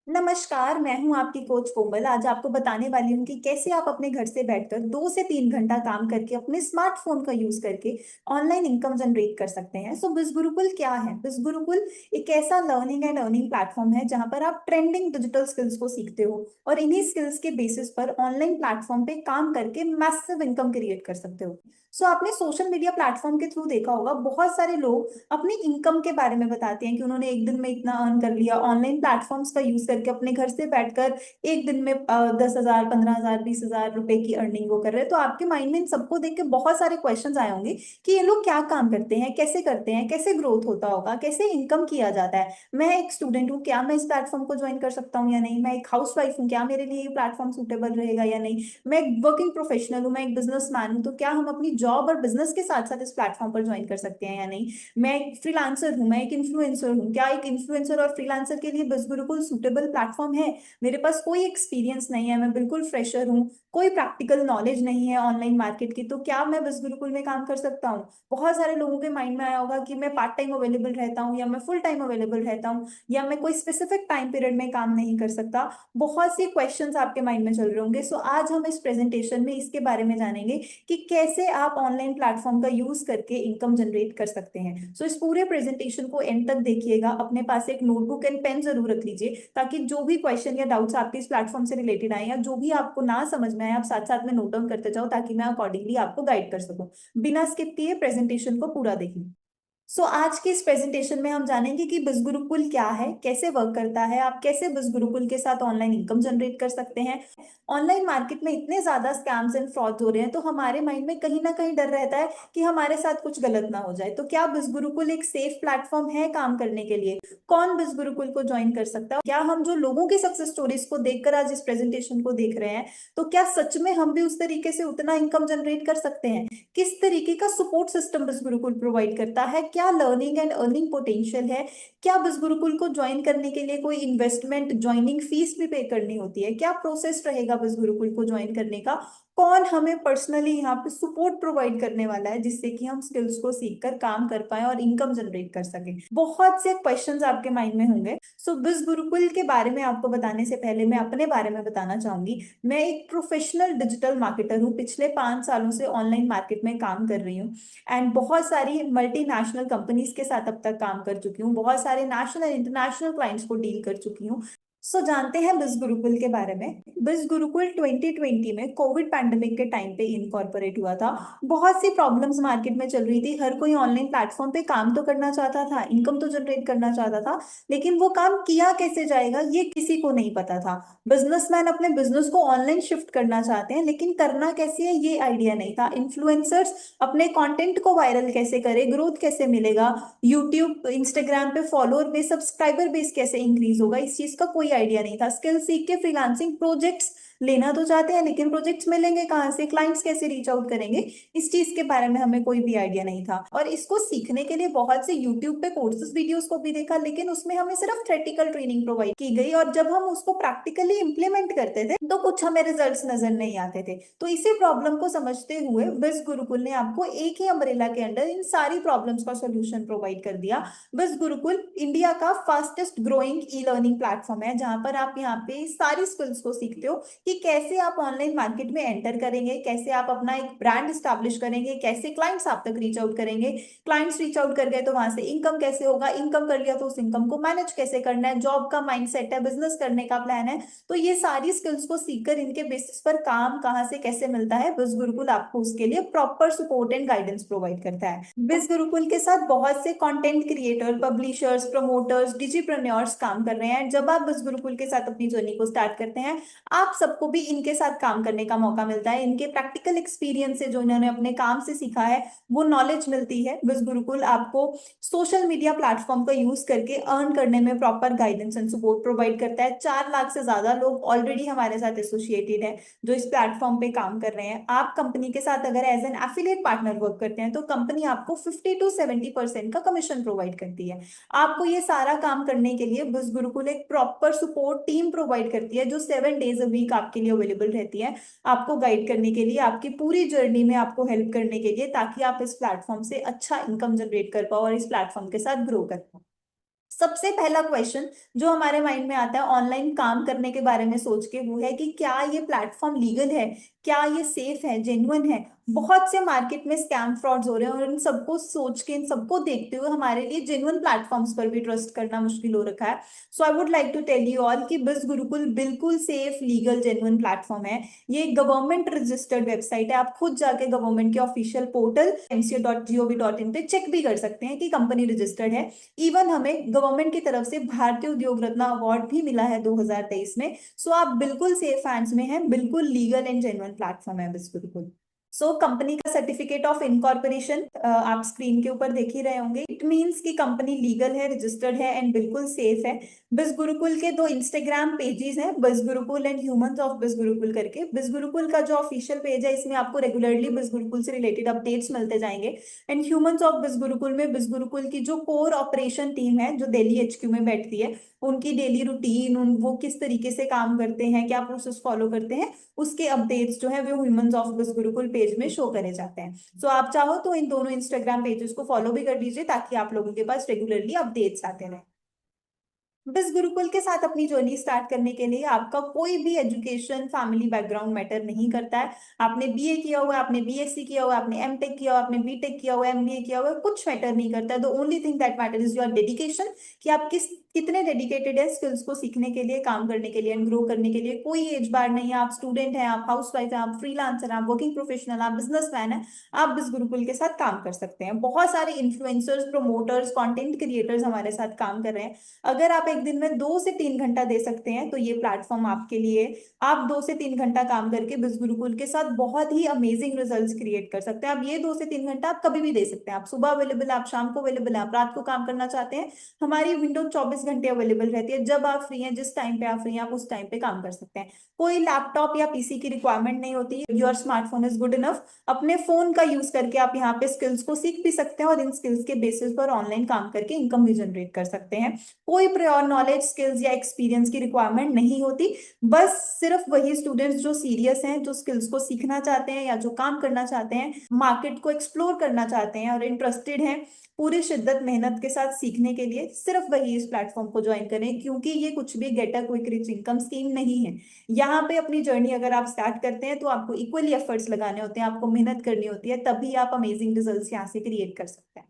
नमस्कार, मैं हूं आपकी कोच कोमल। आज आपको बताने वाली हूं कि कैसे आप अपने घर से बैठकर 2 से 3 घंटा काम करके अपने स्मार्टफोन का यूज करके ऑनलाइन इनकम जनरेट कर सकते हैं। सो बिज गुरुकुल क्या है? बिज गुरुकुल एक ऐसा लर्निंग एंड अर्निंग प्लेटफॉर्म है जहां पर आप ट्रेंडिंग डिजिटल स्किल्स को सीखते हो और इन्हीं स्किल्स के बेसिस पर ऑनलाइन प्लेटफॉर्म पे काम करके मैसिव इनकम क्रिएट कर सकते हो। सो आपने सोशल मीडिया प्लेटफॉर्म के थ्रू देखा होगा, बहुत सारे लोग अपनी इनकम के बारे में बताते हैं कि उन्होंने एक दिन में इतना अर्न कर लिया ऑनलाइन प्लेटफॉर्म्स का यूज करके। अपने घर से बैठकर एक दिन में 10,000, 15,000, 20,000 रुपए की अर्निंग वो कर रहे हैं। तो आपके माइंड में इन सबको देख के बहुत सारे क्वेश्चंस आए होंगे कि ये लोग क्या काम करते हैं, कैसे ग्रोथ होता होगा, कैसे इनकम किया जाता है। मैं एक स्टूडेंट हूँ, क्या मैं इस प्लेटफॉर्म को ज्वाइन कर सकता हूँ या नहीं? मैं एक हाउस वाइफ हूँ, क्या मेरे लिए ये प्लेटफॉर्म सूटेबल रहेगा या नहीं? मैं एक वर्किंग प्रोफेशनल हूँ, मैं एक बिजनेसमैन हूँ, तो क्या हम अपनी जॉब और बिजनेस के साथ साथ इस प्लेटफॉर्म पर ज्वाइन कर सकते हैं या नहीं? मैं एक फ्रीलांसर हूँ, मैं एक इन्फ्लुएंसर हूँ, क्या एक इन्फ्लुएंसर और फ्रीलांसर के लिए बिज गुरुकुल सुटेबल प्लेटफॉर्म है? मेरे पास कोई एक्सपीरियंस नहीं है, मैं बिल्कुल फ्रेशर हूँ, कोई प्रैक्टिकल नॉलेज नहीं है ऑनलाइन मार्केट की, तो क्या मैं बिज गुरुकुल में काम कर सकता हूँ? बहुत सारे लोगों के माइंड में आया होगा कि मैं पार्ट टाइम अवेलेबल रहता हूँ या मैं फुल टाइम अवेलेबल रहता हूँ या मैं कोई स्पेसिफिक टाइम पीरियड में काम नहीं कर सकता। बहुत सी क्वेश्चंस आपके माइंड में चल रहे होंगे। सो आज हम इस प्रेजेंटेशन में इसके बारे में जानेंगे कि कैसे आप ऑनलाइन प्लेटफॉर्म का यूज करके इनकम जनरेट कर सकते हैं। सो इस पूरे प्रेजेंटेशन को एंड तक देखिएगा। अपने पास एक नोटबुक एंड पेन जरूर रख लीजिए ताकि जो भी क्वेश्चन या डाउट्स आपके इस प्लेटफॉर्म से रिलेटेड आए या जो भी आपको ना समझ में आए, आप साथ साथ में नोट डाउन करते जाओ ताकि मैं अकॉर्डिंगली आपको गाइड कर सकूं। बिना स्किप किए प्रेजेंटेशन को पूरा देखें। आज की इस प्रेजेंटेशन में हम जानेंगे कि बिज गुरुकुल क्या है, कैसे वर्क करता है, आप कैसे बिज गुरुकुल के साथ ऑनलाइन इनकम जनरेट कर सकते हैं। ऑनलाइन मार्केट में इतने ज्यादा स्कैम्स एंड फ्रॉड हो रहे हैं, तो हमारे माइंड में कहीं ना कहीं डर रहता है कि हमारे साथ कुछ गलत ना हो जाए। तो क्या बिज गुरुकुल एक सेफ प्लेटफॉर्म है काम करने के लिए? कौन बिज गुरुकुल को ज्वाइन कर सकता है? क्या हम जो लोगों की सक्सेस स्टोरीज को देखकर आज इस प्रेजेंटेशन को देख रहे हैं, तो क्या सच में हम भी उस तरीके से उतना इनकम जनरेट कर सकते हैं? किस तरीके का सपोर्ट सिस्टम बिज गुरुकुल प्रोवाइड करता है? क्या लर्निंग एंड अर्निंग पोटेंशियल है? क्या बिज गुरुकुल को ज्वाइन करने के लिए कोई इन्वेस्टमेंट, ज्वाइनिंग फीस भी पे करनी होती है? क्या प्रोसेस रहेगा बिज गुरुकुल को ज्वाइन करने का? कौन हमें पर्सनली यहाँ पे सपोर्ट प्रोवाइड करने वाला है जिससे कि हम स्किल्स को सीख कर काम कर पाए और इनकम जनरेट कर सके? बहुत से क्वेश्चंस आपके माइंड में होंगे। बिज गुरुकुल के बारे में आपको बताने से पहले मैं अपने बारे में बताना चाहूंगी। मैं एक प्रोफेशनल डिजिटल मार्केटर हूँ, पिछले 5 सालों से ऑनलाइन मार्केट में काम कर रही हूँ एंड बहुत सारी मल्टीनेशनल कंपनीज के साथ अब तक काम कर चुकी हूँ, बहुत सारे नेशनल इंटरनेशनल क्लाइंट्स को डील कर चुकी हूँ। जानते हैं बिज गुरुकुल के बारे में। बिज गुरुकुल 2020 में कोविड पैंडेमिक के टाइम पे इनकॉर्पोरेट हुआ था। बहुत सी प्रॉब्लम्स मार्केट में चल रही थी, हर कोई ऑनलाइन प्लेटफॉर्म पे काम तो करना चाहता था, इनकम तो जनरेट करना चाहता था, लेकिन वो काम किया कैसे जाएगा ये किसी को नहीं पता था। बिजनेसमैन अपने बिजनेस को ऑनलाइन शिफ्ट करना चाहते हैं, लेकिन करना कैसे है ये आइडिया नहीं था। इन्फ्लुएंसर्स अपने कंटेंट को वायरल कैसे करे, ग्रोथ कैसे मिलेगा, यूट्यूब इंस्टाग्राम पे फॉलोअर बेस, सब्सक्राइबर बेस कैसे इंक्रीज होगा, इस चीज का कोई आइडिया नहीं था। स्किल सीख के फ्रीलांसिंग प्रोजेक्ट्स लेना तो चाहते हैं, लेकिन प्रोजेक्ट्स मिलेंगे कहाँ से, क्लाइंट्स कैसे रीच आउट करेंगे, इस चीज के बारे में हमें कोई भी आइडिया नहीं था। और इसको सीखने के लिए बहुत से यूट्यूब पे कोर्सेज वीडियोस को भी देखा, लेकिन उसमें हमें सिर्फ थ्योरेटिकल ट्रेनिंग प्रोवाइड की गई और जब हम उसको प्रैक्टिकली इंप्लीमेंट करते थे तो कुछ हमें रिजल्ट्स नजर नहीं आते थे। तो इसी प्रॉब्लम को समझते हुए बिज गुरुकुल ने आपको एक ही अम्ब्रेला के अंडर इन सारी प्रॉब्लम्स का सोल्यूशन प्रोवाइड कर दिया। बिज गुरुकुल इंडिया का fastest growing e learning platform है जहां पर आप यहाँ पे सारी स्किल्स को सीखते हो कि कैसे आप ऑनलाइन मार्केट में एंटर करेंगे, कैसे आप अपना एक ब्रांड स्टैब्लिश करेंगे, कैसे क्लाइंट्स आप तक रीच आउट करेंगे, क्लाइंट्स रीच आउट कर गए तो वहां से इनकम कैसे होगा, इनकम कर लिया तो उस इनकम को मैनेज कैसे करना है, जॉब का माइंडसेट है, बिजनेस करने का प्लान है। तो ये सारी स्किल्स को सीखकर इनके बेसिस पर काम कहाँ से कैसे मिलता है, बिज गुरुकुल आपको उसके लिए proper support and guidance provide करता है। बिज गुरुकुल के साथ बहुत से कंटेंट क्रिएटर, पब्लिशर्स, प्रमोटर्स, डिजिप्रन्योर्स काम कर रहे हैं। जब आप बिज गुरुकुल के साथ अपनी जर्नी को स्टार्ट करते हैं, आप सबको भी इनके साथ काम करने का मौका मिलता है। इनके प्रैक्टिकल एक्सपीरियंस से जो इन्होंने अपने काम से सीखा है वो नॉलेज मिलती है। बिज गुरुकुल आपको सोशल मीडिया प्लेटफॉर्म का यूज करके अर्न करने में proper guidance and support provide करता है। 4 लाख से ज्यादा लोग ऑलरेडी हमारे साथ एसोसिएटेड है जो इस प्लेटफॉर्म पे काम कर रहे हैं। आप कंपनी के साथ अगर as an affiliate partner work करते हैं तो कंपनी आपको 50 to 70% का कमीशन प्रोवाइड करती है। आपको ये सारा काम करने के लिए बिज गुरुकुल एक प्रॉपर सपोर्ट टीम प्रोवाइड करती है जो 7 डेज अ वीक आपके लिए अवेलेबल रहती है, आपको गाइड करने के लिए, आपकी पूरी जर्नी में आपको हेल्प करने के लिए, ताकि आप इस प्लेटफॉर्म से अच्छा इनकम जनरेट कर पाओ और इस प्लेटफॉर्म के साथ ग्रो कर पाओ। सबसे पहला क्वेश्चन जो हमारे माइंड में आता है ऑनलाइन काम करने के बारे में सोच के, वो है कि क्या ये प्लेटफॉर्म लीगल है, क्या ये सेफ है, जेन्युइन है। बहुत से मार्केट में स्कैम फ्रॉड्स हो रहे हैं, और इन सबको सोच के, इन सबको देखते हुए हमारे लिए जेन्युइन प्लेटफॉर्म्स पर भी ट्रस्ट करना मुश्किल हो रखा है। So I would like to tell you all कि बिज गुरुकुल बिल्कुल सेफ, लीगल, जेन्युइन प्लेटफॉर्म है। ये एक गवर्नमेंट रजिस्टर्ड वेबसाइट है। आप खुद जाके गवर्नमेंट के ऑफिशियल पोर्टल mca.gov.in पे चेक भी कर सकते हैं कि कंपनी रजिस्टर्ड है। इवन हमें गवर्नमेंट की तरफ से भारतीय उद्योग रत्न अवार्ड भी मिला है 2023 में। सो आप बिल्कुल सेफ हैंड्स में हैं, बिल्कुल लीगल एंड जेन्युइन प्लेटफॉर्म है बिल्कुल। सो कंपनी का सर्टिफिकेट ऑफ इनकॉर्पोरेशन आप स्क्रीन के ऊपर देख ही रहे होंगे। इट मींस कि कंपनी लीगल है, रजिस्टर्ड है एंड बिल्कुल सेफ है। बिज गुरुकुल के 2 इंस्टाग्राम पेजेस हैं, बिज गुरुकुल एंड ह्यूमंस ऑफ बिज गुरुकुल करके। बिज गुरुकुल का जो ऑफिशियल पेज है, इसमें आपको रेगुलरली बिज गुरुकुल से रिलेटेड अपडेट्स मिलते जाएंगे। एंड ह्यूमंस ऑफ बिज गुरुकुल में बिज गुरुकुल की जो कोर ऑपरेशन टीम है, जो दिल्ली HQ में बैठती है, उनकी डेली रूटीन, उन वो किस तरीके से काम करते हैं, क्या प्रोसेस फॉलो करते हैं, उसके अपडेट्स जो है वो ह्यूमंस ऑफ बिज गुरुकुल पेज में शो करे जाते हैं। सो आप चाहो तो इन दोनों इंस्टाग्राम पेजेस को फॉलो भी कर लीजिए, ताकि आप लोगों के पास रेगुलरली अपडेट्स आते रहें। बस गुरुकुल के साथ अपनी जर्नी स्टार्ट करने के लिए आपका कोई भी एजुकेशन, फैमिली बैकग्राउंड मैटर नहीं करता है। आपने BA किया हुआ है, आपने BSc किया हुआ है, आपने M.Tech किया हुआ है, आपने B.Tech किया हुआ है, MBA किया हुआ है, कुछ मैटर नहीं करता है। The only thing that matter is your dedication, कि आप कितने डेडिकेटेड है स्किल्स को सीखने के लिए, काम करने के लिए एंड ग्रो करने के लिए। कोई एज बार नहीं है, आप स्टूडेंट हैं, आप हाउसवाइफ है, आप फ्रीलांसर, आप वर्किंग प्रोफेशनल, आप बिजनेसमैन है, आप इस गुरुकुल के साथ काम कर सकते हैं। बहुत सारे इन्फ्लुएंसर्स, प्रोमोटर्स, कंटेंट क्रिएटर्स हमारे साथ काम कर रहे हैं। अगर आप एक दिन में 2 से 3 घंटा दे सकते हैं तो ये प्लेटफॉर्म आपके लिए। आप 2 से 3 घंटा काम करके बिज गुरुकुल के साथ बहुत ही अमेजिंग रिजल्ट्स क्रिएट कर सकते हैं। आप ये 2 से 3 घंटा आप कभी भी दे सकते हैं। आप सुबह अवेलेबल है, आप शाम को अवेलेबल है, आप रात को काम करना चाहते हैं, हमारी विंडो 24 घंटे अवेलेबल रहती है। जब आप फ्री हैं, जिस टाइम पे आप फ्री हैं, आप उस टाइम पे काम कर सकते हैं। कोई लैपटॉप या PC की रिक्वायरमेंट नहीं होती। Your smartphone is good enough. अपने फोन का यूज करके आप यहाँ पे स्किल्स को सीख भी सकते हैं, और इन स्किल्स के बेसिस पर ऑनलाइन काम करके इनकम भी जनरेट कर सकते हैं। कोई प्रायर नॉलेज, स्किल्स या एक्सपीरियंस की रिक्वायरमेंट नहीं होती। बस सिर्फ वही स्टूडेंट्स जो सीरियस हैं, जो स्किल्स को सीखना चाहते हैं या जो काम करना चाहते हैं, मार्केट को एक्सप्लोर करना चाहते हैं और इंटरेस्टेड हैं पूरी शिद्दत मेहनत के साथ सीखने के लिए, सिर्फ वही इस प्लेटफॉर्म को ज्वाइन करें। क्योंकि ये कुछ भी get a quick rich income scheme नहीं है। यहाँ पे अपनी जर्नी अगर आप स्टार्ट करते हैं तो आपको इक्वली एफर्ट्स लगाने होते हैं, आपको मेहनत करनी होती है, तभी आप अमेजिंग रिजल्ट्स यहाँ से क्रिएट कर सकते हैं।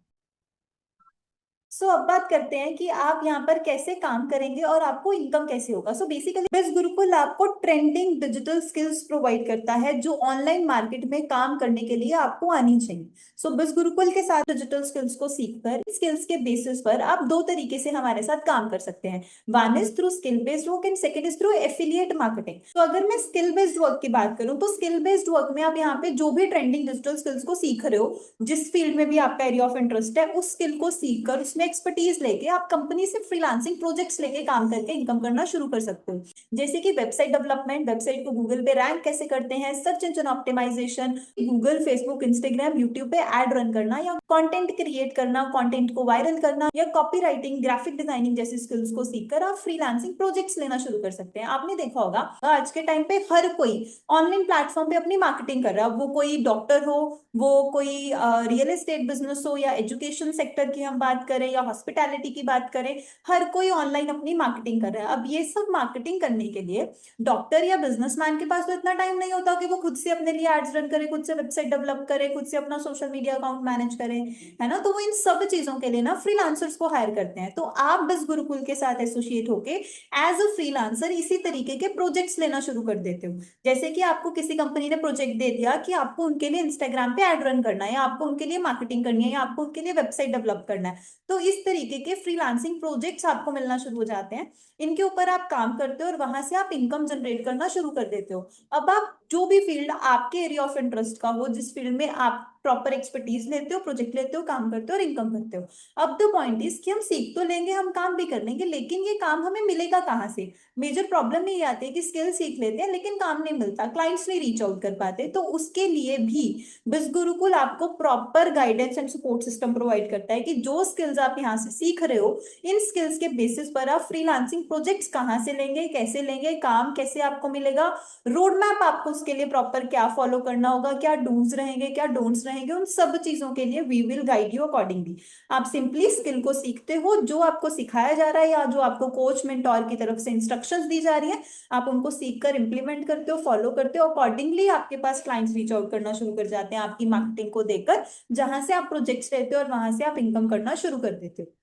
अब बात करते हैं कि आप यहाँ पर कैसे काम करेंगे और आपको इनकम कैसे होगा। बेसिकली बिज गुरुकुल आपको ट्रेंडिंग डिजिटल स्किल्स प्रोवाइड करता है, जो ऑनलाइन मार्केट में काम करने के लिए आपको आनी चाहिए। बिज गुरुकुल के साथ डिजिटल स्किल्स को सीखकर, स्किल्स के बेसिस पर आप 2 तरीके से हमारे साथ काम कर सकते हैं। One is through skill based work and second is through affiliate marketing. तो अगर मैं स्किल बेस्ड वर्क की बात करूं, तो स्किल बेस्ड वर्क में आप यहाँ पे जो भी ट्रेंडिंग डिजिटल स्किल्स को सीख रहे हो, जिस फील्ड में भी आपका एरिया ऑफ इंटरेस्ट है, उस स्किल को सीखकर उसमें एक्सपर्टीज लेके आप कंपनी से फ्रीलांसिंग प्रोजेक्ट्स लेके काम करके इनकम करना शुरू कर सकते हो। जैसे कि वेबसाइट डेवलपमेंट, वेबसाइट को गूगल पे रैंक कैसे करते हैं, search engine optimisation, Google, Facebook, Instagram, YouTube पे एड रन करना, या कंटेंट क्रिएट करना, कंटेंट को वायरल करना, या कॉपी राइटिंग, ग्राफिक डिजाइनिंग जैसी स्किल्स को सीखकर आप फ्रीलांसिंग प्रोजेक्ट्स लेना शुरू कर सकते हैं। आपने देखा होगा आज के टाइम पे हर कोई ऑनलाइन प्लेटफॉर्म पे अपनी मार्केटिंग कर रहा है। वो कोई डॉक्टर हो, वो कोई रियल एस्टेट बिजनेस हो, या एजुकेशन सेक्टर की हम बात करें, या हॉस्पिटैलिटी की बात करें, हर कोई ऑनलाइन अपनी मार्केटिंग कर रहा है। अब ये सब मार्केटिंग करने के लिए डॉक्टर या बिजनेसमैन के पास तो इतना टाइम नहीं होता कि वो खुद से अपने लिए एड्स रन करे, खुद से वेबसाइट डेवलप करे, खुद से अपना सोशल मीडिया अकाउंट मैनेज करे, है ना। तो वो इन सब चीजों के लिए ना फ्रीलांसर्स को हायर करते हैं। तो आप बस गुरुकुल के साथ एसोसिएट होके एज अ फ्रीलांसर इसी तरीके के प्रोजेक्ट्स लेना शुरू कर देते हो। जैसे कि आपको किसी कंपनी ने प्रोजेक्ट दे दिया कि आपको उनके लिए इंस्टाग्राम पे ऐड रन करना है, या आपको उनके लिए मार्केटिंग करनी है, या आपको उनके लिए वेबसाइट डेवलप करना है, तो इस तरीके के फ्रीलांसिंग प्रोजेक्ट्स आपको मिलना शुरू हो जाते हैं। इनके ऊपर आप काम करते हो और वहां से आप इनकम जनरेट करना शुरू कर देते हो। अब आप जो भी फील्ड आपके एरिया ऑफ इंटरेस्ट का हो, जिस फील्ड में आप प्रॉपर एक्सपर्टीज लेते हो, प्रोजेक्ट लेते हो, काम करते हो और इनकम करते हो। अब द पॉइंट इज कि हम सीख तो लेंगे, हम काम भी कर लेंगे, लेकिन ये काम हमें मिलेगा कहाँ से। मेजर प्रॉब्लम ये आती है कि स्किल सीख लेते हैं लेकिन काम नहीं मिलता, क्लाइंट्स नहीं रीच आउट कर पाते। तो उसके लिए भी बिज गुरुकुल आपको proper guidance and support system provide करता है कि जो स्किल्स आप यहाँ से सीख रहे हो, इन स्किल्स के बेसिस पर आप फ्रीलांसिंग प्रोजेक्ट्स कहाँ से लेंगे, कैसे लेंगे, काम कैसे आपको मिलेगा, रोड मैप आपको उसके लिए प्रॉपर क्या फॉलो करना होगा, क्या डूज रहेंगे, क्या डोंट्स रहेंगे, उन सब चीजों के लिए we will guide you accordingly. आप सिंपली स्किल को सीखते हो, जो आपको सिखाया जा रहा है या जो आपको कोच मेंटोर की तरफ से इंस्ट्रक्शंस दी जा रही है, आप उनको सीख कर इंप्लीमेंट करते हो, फॉलो करते हो, अकॉर्डिंगली आपके पास क्लाइंट्स रीच आउट करना शुरू कर जाते हैं आपकी मार्केटिंग को देखकर, जहां से आप प्रोजेक्ट्स लेते हो और वहां से आप इनकम करना शुरू कर देते हो।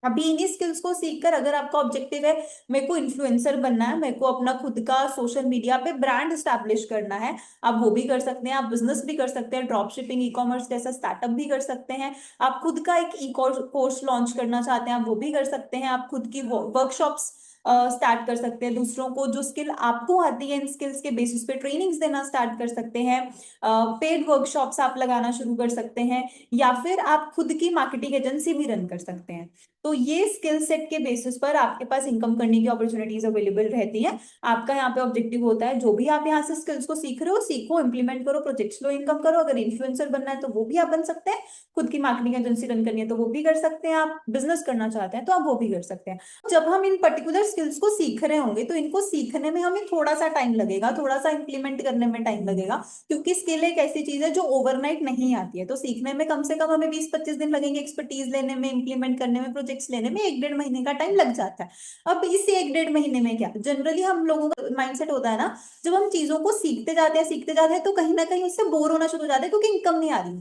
अभी इन्हीं स्किल्स को सीखकर अगर आपका ऑब्जेक्टिव है मेरे को इन्फ्लुएंसर बनना है, मेरे को अपना खुद का सोशल मीडिया पे ब्रांड स्टैब्लिश करना है, आप वो भी कर सकते हैं। आप बिजनेस भी कर सकते हैं, ड्रॉप शिपिंग, ई कॉमर्स जैसा स्टार्टअप भी कर सकते हैं। आप खुद का एक ई कोर्स लॉन्च करना चाहते हैं, आप वो भी कर सकते हैं। आप खुद की वर्कशॉप्स स्टार्ट कर सकते हैं, दूसरों को जो स्किल आपको आती है इन स्किल्स के बेसिस पे ट्रेनिंग्स देना स्टार्ट कर सकते हैं। पेड वर्कशॉप्स आप लगाना शुरू कर सकते हैं, या फिर आप खुद की मार्केटिंग एजेंसी भी रन कर सकते हैं। तो ये स्किल सेट के बेसिस पर आपके पास इनकम करने की अपॉर्चुनिटीज अवेलेबल रहती हैं। आपका यहाँ पे ऑब्जेक्टिव होता है जो भी आप यहाँ से स्किल्स को सीख रहे हो, सीखो, इंप्लीमेंट करो, प्रोजेक्ट्स लो, इनकम करो। अगर इन्फ्लुएंसर बनना है तो वो भी आप बन सकते हैं, खुद की मार्केटिंग एजेंसी रन करनी है तो वो भी कर सकते हैं, आप बिजनेस करना चाहते हैं तो आप वो भी कर सकते हैं। जब हम इन पर्टिकुलर स्किल्स को सीख रहे होंगे तो इनको सीखने में हमें थोड़ा सा टाइम लगेगा, थोड़ा सा इंप्लीमेंट करने में टाइम लगेगा, क्योंकि स्किल एक ऐसी चीज है जो ओवरनाइट नहीं आती है। तो सीखने में कम से कम हमें 20-25 दिन लगेंगे, एक्सपर्टीज लेने में, इंप्लीमेंट करने में, प्रोजेक्ट्स लेने में 1-1.5 महीने का टाइम लग जाता है। अब इस 1-1.5 महीने में क्या जनरली हम लोगों का माइंडसेट होता है ना, जब हम चीजों को सीखते जाते हैं तो कहीं ना कहीं उससे बोर होना शुरू हो जाता है क्योंकि इनकम नहीं आ रही।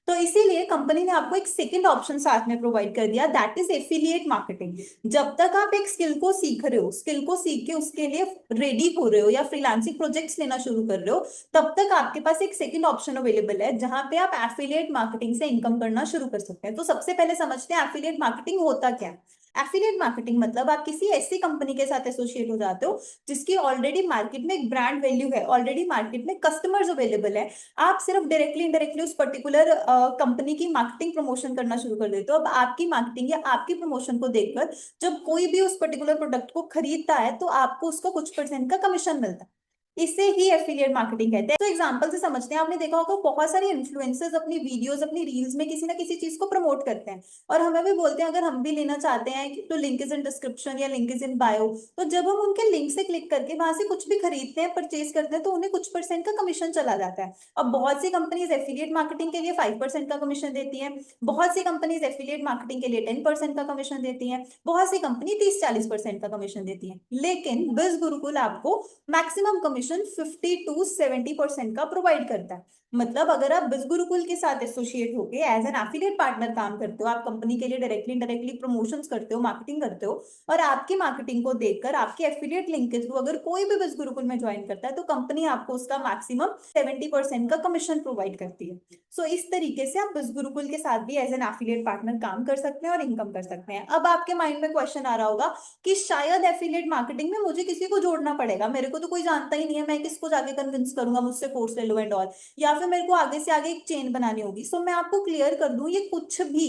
तो इसीलिए कंपनी ने आपको एक सेकंड ऑप्शन साथ में प्रोवाइड कर दिया, दैट इज एफिलिएट मार्केटिंग। जब तक आप एक स्किल को सीख रहे हो, स्किल को सीख के उसके लिए रेडी हो रहे हो या फ्रीलांसिंग प्रोजेक्ट्स लेना शुरू कर रहे हो, तब तक आपके पास एक सेकंड ऑप्शन अवेलेबल है जहां पे आप एफिलिएट मार्केटिंग से इनकम करना शुरू कर सकते हैं। तो सबसे पहले समझते हैं एफिलिएट मार्केटिंग होता क्या है। एफिलिएट मार्केटिंग मतलब आप किसी ऐसी कंपनी के साथ एसोसिएट हो जाते हो जिसकी ऑलरेडी मार्केट में एक ब्रांड वैल्यू है, ऑलरेडी मार्केट में कस्टमर्स अवेलेबल है। आप सिर्फ डायरेक्टली इनडायरेक्टली उस पर्टिकुलर कंपनी की मार्केटिंग प्रमोशन करना शुरू कर देते हो। अब आपकी मार्केटिंग या आपकी प्रमोशन को देखकर जब कोई भी उस पर्टिकुलर प्रोडक्ट को खरीदता है तो आपको उसका कुछ परसेंट का कमीशन मिलता है। इसे ही एफिलिएट मार्केटिंग कहते हैं। तो एग्जांपल से समझते हैं, आपने देखा होगा बहुत सारे इन्फ्लुएंसर्स अपनी वीडियोस, अपनी रील्स में किसी ना किसी चीज को प्रमोट करते हैं और हमें भी बोलते हैं अगर हम भी लेना चाहते हैं तो लिंक इज इन डिस्क्रिप्शन या लिंक इज इन बायो। तो जब हम उनके लिंक से क्लिक करके वहां से कुछ भी खरीदते हैं, परचेज करते हैं, तो उन्हें कुछ परसेंट का कमीशन चला जाता है। अब बहुत सी कंपनीज एफिलिएट मार्केटिंग के लिए 5% का कमीशन देती हैं, बहुत सी कंपनीज एफिलिएट मार्केटिंग के लिए 10% का कमीशन देती हैं, बहुत सी कंपनी 30-40% का कमीशन देती है। लेकिन बिज गुरुकुल आपको मैक्सिमम कमीशन 50 to 70% का प्रोवाइड करता है। मतलब अगर आप बिज गुरुकुल के साथ एसोसिएट होके एज एन एफिलिएट पार्टनर काम करते हो, आप कंपनी के लिए डायरेक्टली इनडायरेक्टली प्रमोशंस करते हो, मार्केटिंग करते हो, और आपकी मार्केटिंग को देखकर आपके एफिलिएट लिंक के थ्रू अगर कोई भी बिज गुरुकुल में ज्वाइन करता है तो कंपनी आपको उसका मैक्सिमम 70% का कमीशन प्रोवाइड करती है। सो इस तरीके से आप बिज गुरुकुल के साथ भी एज एन एफिलिएट पार्टनर काम कर सकते हैं और इनकम कर सकते हैं। अब आपके माइंड में क्वेश्चन आ रहा होगा कि शायद एफिलिएट मार्केटिंग में मुझे किसी को जोड़ना पड़ेगा, मेरे को तो कोई जानता ही नहीं है, मैं किसको जाके कन्विंस करूंगा मुझसे कोर्स ले लो एंड ऑल, या फिर मेरे को आगे से आगे एक चेन बनानी होगी। सो मैं आपको क्लियर कर दूं, ये कुछ भी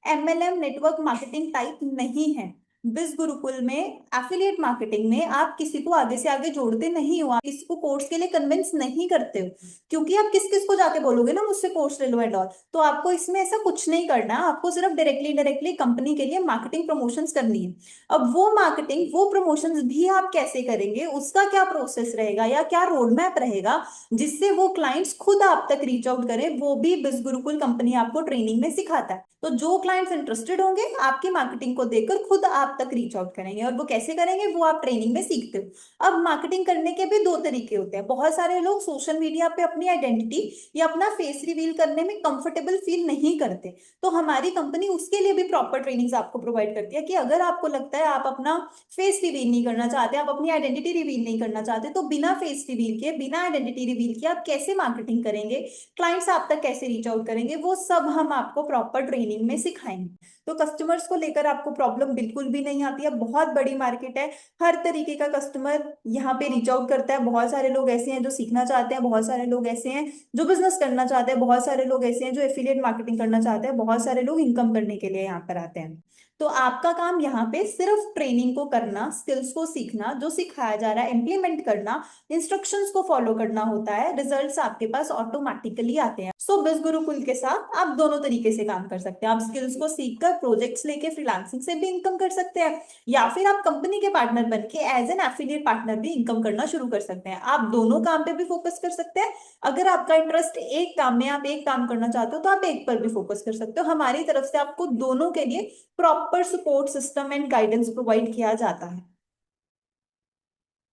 एमएलएम नेटवर्क मार्केटिंग टाइप नहीं है। बिज गुरुकुल में एफिलिएट मार्केटिंग में आप किसी को आगे से आगे जोड़ते नहीं हो, आप किसी को कोर्स के लिए कन्विंस नहीं करते हो, क्योंकि आप किस किस को जाके बोलोगे ना मुझसे कोर्स ले लो एंड ऑल। तो आपको इसमें ऐसा कुछ नहीं करना, आपको सिर्फ डायरेक्टली डायरेक्टली कंपनी के लिए मार्केटिंग प्रमोशंस करनी है। अब वो मार्केटिंग, वो प्रमोशंस भी आप कैसे करेंगे, उसका क्या प्रोसेस रहेगा या क्या रोड मैप रहेगा जिससे वो क्लाइंट्स खुद आप तक रीच आउट करें, वो भी बिज गुरुकुल कंपनी आपको ट्रेनिंग में सिखाता है। तो जो क्लाइंट्स इंटरेस्टेड होंगे आपकी मार्केटिंग को देखकर खुद आप तक रीच आउट करेंगे, और वो कैसे करेंगे वो आप ट्रेनिंग में सीखते हो। अब मार्केटिंग करने के भी दो तरीके होते हैं। बहुत सारे लोग सोशल मीडिया पे अपनी आइडेंटिटी या अपना फेस रिवील करने में कंफर्टेबल फील नहीं करते, तो हमारी कंपनी उसके लिए भी प्रॉपर ट्रेनिंग्स आपको प्रोवाइड करती है कि अगर आपको लगता है आप अपना फेस रिवील नहीं करना चाहते, आप अपनी आइडेंटिटी रिवील नहीं करना चाहते, तो बिना फेस रिवील के, बिना आइडेंटिटी रिवील के आप कैसे मार्केटिंग करेंगे, क्लाइंट्स आप तक कैसे रीच आउट करेंगे, वो सब हम आपको प्रॉपर ट्रेनिंग में सिखाएंगे। तो कस्टमर्स को लेकर आपको प्रॉब्लम बिल्कुल भी नहीं आती है। बहुत बड़ी मार्केट है, हर तरीके का कस्टमर यहाँ पे रीच आउट करता है। बहुत सारे लोग ऐसे हैं जो सीखना चाहते हैं, बहुत सारे लोग ऐसे हैं जो बिजनेस करना चाहते हैं, बहुत सारे लोग ऐसे हैं जो एफिलिएट मार्केटिंग करना चाहते हैं, बहुत सारे लोग इनकम करने के लिए यहाँ पर आते हैं। तो आपका काम यहाँ पे सिर्फ ट्रेनिंग को करना, स्किल्स को सीखना, जो सिखाया जा रहा है इंप्लीमेंट करना, इंस्ट्रक्शंस को फॉलो करना होता है। रिजल्ट्स आपके पास ऑटोमेटिकली आते हैं। सो बिज गुरुकुल के साथ आप दोनों तरीके से काम कर सकते हैं। आप स्किल्स को सीखकर प्रोजेक्ट्स लेके फ्रीलांसिंग से भी इनकम कर सकते हैं, या फिर आप कंपनी के पार्टनर बन के एज एन एफिलिएट पार्टनर भी इनकम करना शुरू कर सकते हैं। आप दोनों काम पे भी फोकस कर सकते हैं। अगर आपका इंटरेस्ट एक काम में, आप एक काम करना चाहते हो तो आप एक पर भी फोकस कर सकते हो। हमारी तरफ से आपको दोनों के लिए proper support system and guidance provide किया जाता है।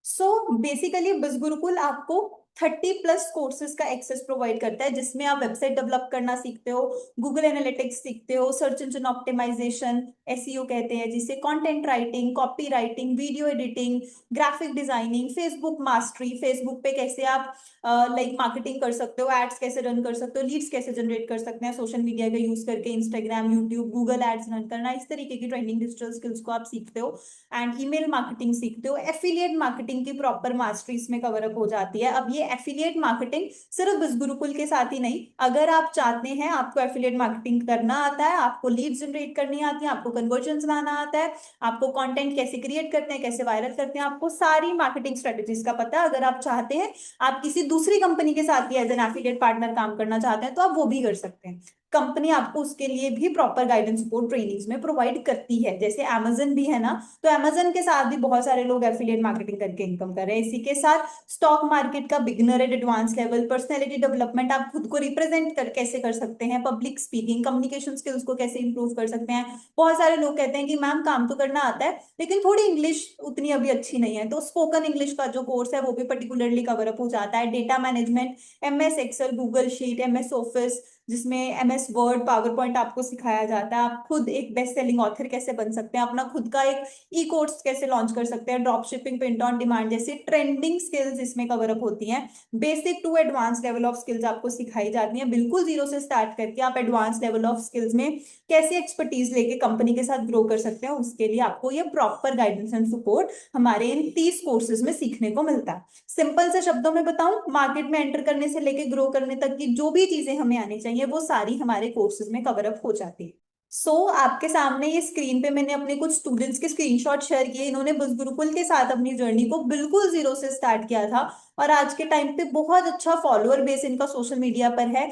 सो बेसिकली बिज गुरुकुल आपको 30+ कोर्सेज का एक्सेस प्रोवाइड करता है, जिसमें आप वेबसाइट डेवलप करना सीखते हो, गूगल एनालिटिक्स सीखते हो, सर्च इंजन ऑप्टिमाइजेशन, एसईओ कहते हैं जिसे, content writing, copy writing, video editing, graphic designing, Facebook mastery, Facebook पे कैसे आप लाइक मार्केटिंग कर सकते हो, एड्स कैसे रन कर सकते हो, लीड्स कैसे जनरेट कर सकते हैं सोशल मीडिया का यूज करके, Instagram, YouTube, Google ads run करना, इस तरीके की ट्रेंडिंग डिजिटल स्किल्स को आप सीखते हो। एंड ईमेल मार्केटिंग सीखते हो। एफिलिएट मार्केटिंग की प्रॉपर मास्टरी इसमें कवर अप हो जाती है। अब ये एफिलिएट मार्केटिंग सिर्फ बिज गुरुकुल के साथ ही नहीं, अगर आप चाहते हैं, आपको एफिलिएट मार्केटिंग करना आता है, आपको लीड जनरेट करनी आती है, आपको कन्वर्जन लाना आता है, आपको कंटेंट कैसे क्रिएट करते हैं, कैसे वायरल करते हैं, आपको सारी मार्केटिंग स्ट्रेटेजीज का पता है, अगर आप चाहते हैं आप किसी दूसरी कंपनी के साथ भी एज एन एफिलिएट पार्टनर काम करना चाहते हैं तो आप वो भी कर सकते हैं। कंपनी आपको उसके लिए भी प्रॉपर गाइडेंस सपोर्ट ट्रेनिंग्स में प्रोवाइड करती है। जैसे अमेजन भी है ना, तो अमेजन के साथ भी बहुत सारे लोग एफिलिएट मार्केटिंग करके इनकम कर रहे हैं। इसी के साथ स्टॉक मार्केट का beginner and advance level, personality development, आप खुद को रिप्रेजेंट कर कैसे कर सकते हैं, पब्लिक स्पीकिंग, कम्युनिकेशन स्किल्स को कैसे इंप्रूव कर सकते हैं। बहुत सारे लोग कहते हैं कि मैम काम तो करना आता है लेकिन थोड़ी इंग्लिश उतनी अभी अच्छी नहीं है, तो स्पोकन इंग्लिश का जो कोर्स है वो भी पर्टिकुलरली कवर अप हो जाता है। Data management, MS Excel, Google sheet, MS office, जिसमें एमएस वर्ड, पावर पॉइंट आपको सिखाया जाता है। आप खुद एक बेस्ट सेलिंग ऑथर कैसे बन सकते हैं, अपना खुद का एक ई कोर्स कैसे लॉन्च कर सकते हैं, drop shipping, print on demand जैसे ट्रेंडिंग स्किल्स इसमें कवर अप होती हैं। Basic to advance level of skills आपको सिखाई जाती हैं, बिल्कुल जीरो से स्टार्ट करके आप एडवांस लेवल ऑफ स्किल्स में कैसे एक्सपर्टीज लेके कंपनी के साथ ग्रो कर सकते हैं, उसके लिए आपको ये प्रॉपर गाइडेंस एंड सपोर्ट हमारे इन 30 कोर्सेज में सीखने को मिलता है। सिंपल से शब्दों में बताऊं, मार्केट में एंटर करने से लेके ग्रो करने तक की जो भी चीजें हमें आनी चाहिए वो सारी हमारे कोर्सेज में कवर अप हो जाती है। आपके सामने ये स्क्रीन पे मैंने अपने कुछ स्टूडेंट्स के स्क्रीनशॉट शेयर किए। इन्होंने बुज गुरुकुल के साथ अपनी जर्नी को बिल्कुल जीरो से स्टार्ट किया था और आज के टाइम पे बहुत अच्छा फॉलोअर बेस इनका सोशल मीडिया पर है।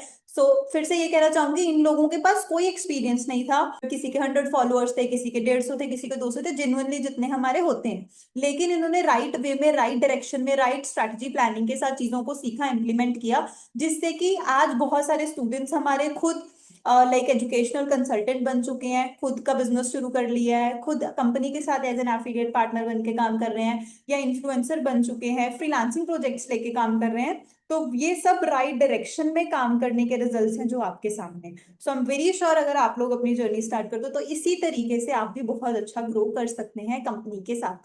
फिर से ये कहना चाहूंगी, इन लोगों के पास कोई एक्सपीरियंस नहीं था। किसी के 100 फॉलोअर्स थे, किसी के 150 थे, किसी के 200 थे, जेन्युइनली जितने हमारे होते हैं। लेकिन इन्होंने राइट वे में, राइट डायरेक्शन में, राइट स्ट्रैटेजी प्लानिंग के साथ चीजों को सीखा, इंप्लीमेंट किया, जिससे कि आज बहुत सारे स्टूडेंट्स हमारे खुद लाइक एजुकेशनल कंसल्टेंट बन चुके हैं, खुद का बिजनेस शुरू कर लिया है, खुद कंपनी के साथ एज एन एफिलिएट पार्टनर बन के काम कर रहे हैं, या इन्फ्लुएंसर बन चुके हैं, फ्रीलांसिंग प्रोजेक्ट्स लेके काम कर रहे हैं। तो ये सब राइट डायरेक्शन में काम करने के रिजल्ट्स हैं जो आपके सामने। सो आई एम वेरी श्योर अगर आप लोग अपनी जर्नी स्टार्ट कर दो तो इसी तरीके से आप भी बहुत अच्छा ग्रो कर सकते हैं कंपनी के साथ।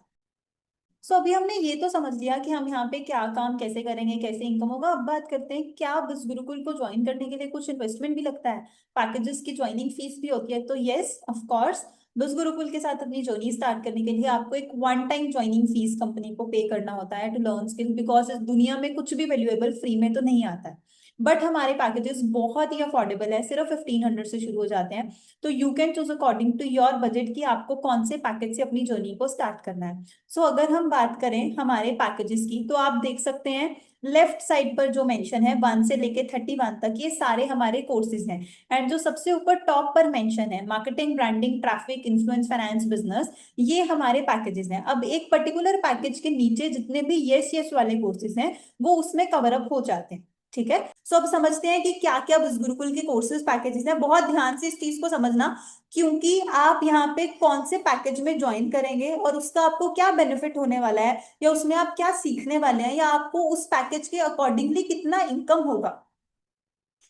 अभी हमने ये तो समझ लिया कि हम यहाँ पे क्या काम कैसे करेंगे, कैसे इनकम होगा। अब बात करते हैं, क्या बिस गुरुकुल को ज्वाइन करने के लिए कुछ इन्वेस्टमेंट भी लगता है, पैकेजेस की ज्वाइनिंग फीस भी होती है? तो यस ऑफ कोर्स, बिस गुरुकुल के साथ अपनी जर्नी स्टार्ट करने के लिए आपको एक one time joining fees company को पे करना होता है टू लर्न स्किल, बिकॉज इस दुनिया में कुछ भी वैल्यूएबल फ्री में तो नहीं आता है। बट हमारे पैकेजेस बहुत ही अफोर्डेबल है, सिर्फ 1500 से शुरू हो जाते हैं। तो you can choose according to your budget कि आपको कौन से पैकेज से अपनी जर्नी को स्टार्ट करना है। अगर हम बात करें हमारे पैकेजेस की, तो आप देख सकते हैं लेफ्ट साइड पर जो मेंशन है 1 से लेके 31 तक, ये सारे हमारे कोर्सेज हैं। एंड जो सबसे ऊपर टॉप पर मेंशन है marketing, branding, traffic, influence, finance, business, ये हमारे पैकेजेस हैं। अब एक पर्टिकुलर पैकेज के नीचे जितने भी यस यस वाले कोर्सेज हैं वो उसमें कवर अप हो जाते हैं। ठीक है, अब समझते हैं कि क्या क्या बिस गुरुकुल के कोर्सेज पैकेजेस हैं। बहुत ध्यान से इस चीज को समझना, क्योंकि आप यहाँ पे कौन से पैकेज में ज्वाइन करेंगे और उसका आपको क्या बेनिफिट होने वाला है, या उसमें आप क्या सीखने वाले हैं, या आपको उस पैकेज के अकॉर्डिंगली कितना इनकम होगा।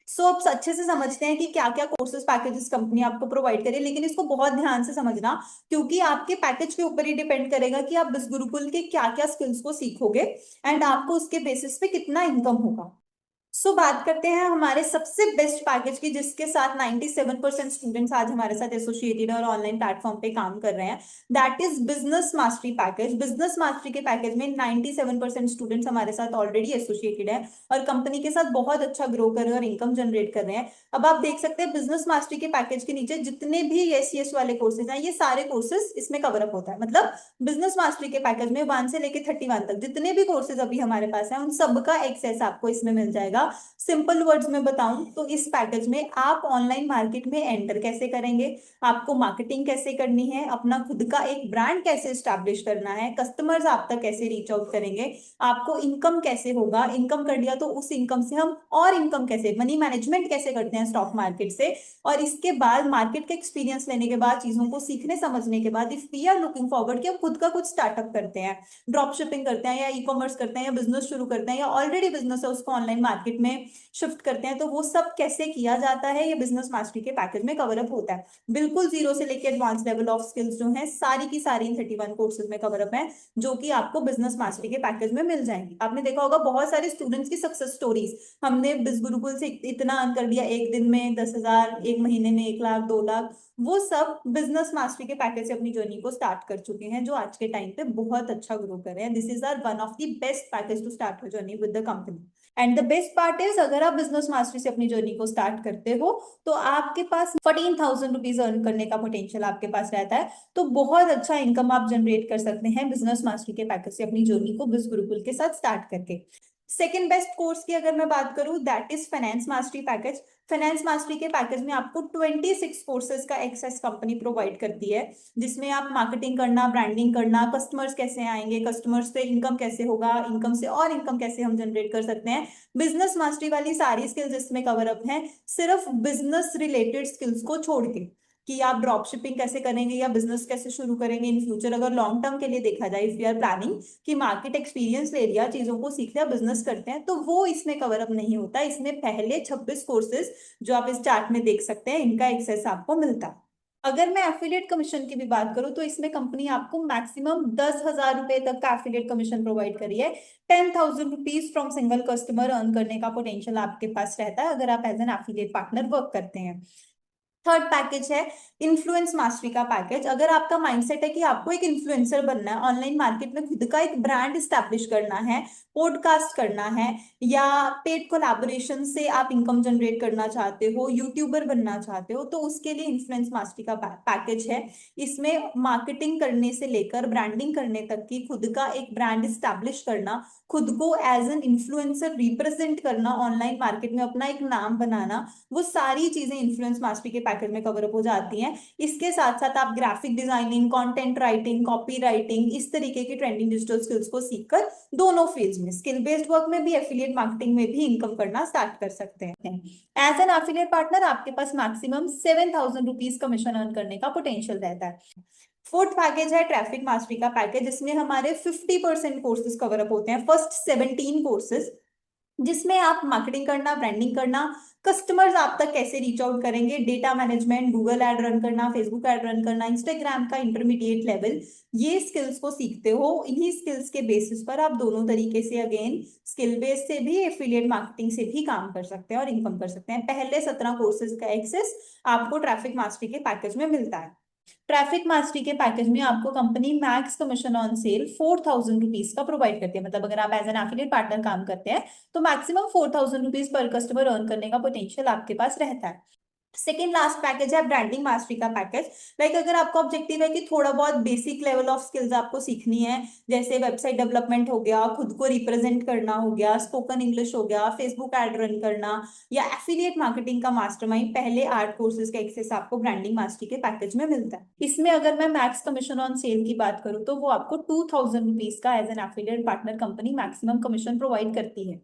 अब अच्छे से समझते हैं कि क्या क्या कोर्सेज पैकेजेस कंपनी आपको प्रोवाइड करे, लेकिन इसको बहुत ध्यान से समझना, क्योंकि आपके पैकेज के ऊपर ही डिपेंड करेगा कि आप बिस गुरुकुल के क्या क्या स्किल्स को सीखोगे एंड आपको उसके बेसिस पे कितना इनकम होगा। बात करते हैं हमारे सबसे बेस्ट पैकेज की, जिसके साथ 97% स्टूडेंट्स आज हमारे साथ एसोसिएटेड और ऑनलाइन प्लेटफॉर्म पे काम कर रहे हैं। That is business mastery package. Business mastery के पैकेज में 97% स्टूडेंट्स हमारे साथ ऑलरेडी एसोसिएटेड है और कंपनी के साथ बहुत अच्छा ग्रो कर रहे हैं और इनकम जनरेट कर रहे हैं। अब आप देख सकते हैं बिजनेस मास्टरी के पैकेज के नीचे जितने भी एसीएस वाले कोर्सेज हैं, ये सारे कोर्सेज इसमें कवर अप होता है। मतलब बिजनेस मास्टरी के पैकेज में 1 से लेके 31 तक जितने भी कोर्सेज अभी हमारे पास हैं, उन सबका एक्सेस आपको इसमें मिल जाएगा। जाएगा। सिंपल वर्ड्स में बताऊं तो इस पैकेज में आप ऑनलाइन मार्केट में एंटर कैसे करेंगे, आपको मार्केटिंग कैसे करनी है, अपना खुद का एक ब्रांड कैसे स्टैब्लिश करना है, कस्टमर्स आप तक कैसे रीच आउट करेंगे, आपको इनकम कैसे होगा, इनकम कर लिया तो उस इनकम से हम और इनकम कैसे, मनी मैनेजमेंट कैसे करते हैं स्टॉक मार्केट से, और इसके बाद मार्केट का एक्सपीरियंस लेने के बाद, चीजों को सीखने समझने के बाद, if we are looking forward कि हम खुद का कुछ स्टार्टअप करते हैं, ड्रॉप शिपिंग करते हैं या ई कॉमर्स करते हैं या बिजनेस शुरू करते हैं या ऑलरेडी बिजनेस है उसको ऑनलाइन मार्केट में शिफ्ट करते हैं, तो वो सब कैसे किया जाता है ये बिजनेस मास्टरी के पैकेज में कवर अप होता है। बिल्कुल जीरो से लेकर एडवांस लेवल ऑफ स्किल्स जो है सारी की सारी इन 31 कोर्सेज में कवर अप है, जो कि आपको बिजनेस मास्टरी के पैकेज में मिल जाएंगी। आपने देखा होगा बहुत सारे स्टूडेंट्स की सक्सेस स्टोरीज, हमने बिज गुरुकुल से इतना अर्न कर लिया, एक दिन में 10,000, एक महीने में 1 लाख, 2 लाख, वो सब बिजनेस मास्टरी के पैकेज से अपनी जर्नी को स्टार्ट कर चुके हैं, जो आज के टाइम पे बहुत अच्छा ग्रो कर रहे हैं। This is our one of the best package to start your journey with the company. And the best part is, अगर आप बिजनेस मास्टरी से अपनी जर्नी को स्टार्ट करते हो तो आपके पास 14,000 रुपीज अर्न करने का पोटेंशियल आपके पास रहता है। तो बहुत अच्छा इनकम आप जनरेट कर सकते हैं बिजनेस मास्टरी के पैकेज से अपनी जर्नी को बिज गुरुकुल के साथ स्टार्ट करके। सेकेंड बेस्ट कोर्स की अगर मैं बात करूं, that is finance mastery package. Finance mastery के पैकेज में आपको 26 कोर्सेज का एक्सेस कंपनी प्रोवाइड करती है, जिसमें आप मार्केटिंग करना, ब्रांडिंग करना, कस्टमर्स कैसे आएंगे, कस्टमर्स से इनकम कैसे होगा, इनकम से और इनकम कैसे हम जनरेट कर सकते हैं, बिजनेस मास्टरी वाली सारी स्किल्स इसमें कवर अप हैं, सिर्फ बिजनेस रिलेटेड स्किल्स को छोड़ के, कि आप ड्रॉप शिपिंग कैसे करेंगे या बिजनेस कैसे शुरू करेंगे इन फ्यूचर, अगर लॉन्ग टर्म के लिए देखा जाए, इफ वी आर प्लानिंग कि मार्केट एक्सपीरियंस ले लिया, चीजों को सीख लिया, बिजनेस करते हैं, तो वो इसमें कवर अप नहीं होता। इसमें पहले 26 कोर्सेज जो आप इस चार्ट में देख सकते हैं, इनका एक्सेस आपको मिलता है। अगर मैं एफिलिएट कमीशन की भी बात करूं तो इसमें कंपनी आपको मैक्सिमम 10,000 रुपए तक का एफिलिएट कमीशन प्रोवाइड करी है। 10,000 rupees from single customer earn करने का पोटेंशियल आपके पास रहता है अगर आप as an affiliate partner work करते हैं। थर्ड पैकेज है इन्फ्लुएंस मास्टरी का पैकेज। अगर आपका माइंडसेट है कि आपको एक इन्फ्लुएंसर बनना है, ऑनलाइन मार्केट में खुद का एक ब्रांड स्टैब्लिश करना है, पॉडकास्ट करना है, या पेड कोलैबोरेशन से आप इनकम जनरेट करना चाहते हो, यूट्यूबर बनना चाहते हो, तो उसके लिए इन्फ्लुएंस मास्टरी का पैकेज है। इसमें मार्केटिंग करने से लेकर ब्रांडिंग करने तक की, खुद का एक ब्रांड स्टैब्लिश करना, खुद को एज एन इन्फ्लुएंसर रिप्रेजेंट करना, ऑनलाइन मार्केट में अपना एक नाम बनाना, वो सारी चीजें इन्फ्लुएंस मास्टरी के पैकेज में कवर अप हो जाती हैं। इसके साथ साथ आप graphic designing, content writing, copy writing, इस तरीके की ट्रेंडिंग डिजिटल स्किल्स को सीखकर दोनों फील्ड्स में, स्किल बेस्ड वर्क में भी, एफिलिएट मार्केटिंग में भी इनकम करना स्टार्ट कर सकते हैं। एज एन एफिलिएट पार्टनर आपके पास मैक्सिमम 7,000 रुपीज कमीशन अर्न करने का पोटेंशियल रहता है। फोर्थ पैकेज है ट्रैफिक मास्टरी का पैकेज, जिसमें हमारे 50% कोर्सेज कवर अप होते हैं, फर्स्ट 17 कोर्सेज, जिसमें आप मार्केटिंग करना, ब्रांडिंग करना, कस्टमर्स आप तक कैसे रीच आउट करेंगे, data management, Google ad run करना, फेसबुक एड रन करना, इंस्टाग्राम का इंटरमीडिएट लेवल, ये स्किल्स को सीखते हो। इन्हीं स्किल्स के बेसिस पर आप दोनों तरीके से, अगेन स्किल बेस से भी, एफिलिएट मार्केटिंग से भी काम कर सकते हैं और इनकम कर सकते हैं। पहले 17 कोर्सेज का एक्सेस आपको ट्रैफिक मास्टरी के पैकेज में मिलता है। ट्रैफिक मास्टरी के पैकेज में आपको company max commission on sale 4,000 rupees का प्रोवाइड करती है, मतलब अगर आप एज एन एफिलिएट पार्टनर काम करते हैं तो maximum 4,000 rupees per customer earn करने का पोटेंशियल आपके पास रहता है। सेकेंड लास्ट पैकेज है ब्रांडिंग मास्टरी का पैकेज। लाइक अगर आपका ऑब्जेक्टिव है कि थोड़ा बहुत बेसिक लेवल ऑफ स्किल्स आपको सीखनी है, जैसे वेबसाइट डेवलपमेंट हो गया, खुद को रिप्रेजेंट करना हो गया, स्पोकन इंग्लिश हो गया, फेसबुक एड रन करना, या एफिलिएट मार्केटिंग का मास्टरमाइंड, पहले 8 कोर्सेज का एक्सेस आपको ब्रांडिंग मास्टरी के पैकेज में मिलता है। इसमें अगर मैं मैक्स कमीशन ऑन सेल की बात करूं तो वो आपको 2,000 रुपीज का as an affiliate partner company maximum commission provide करती है।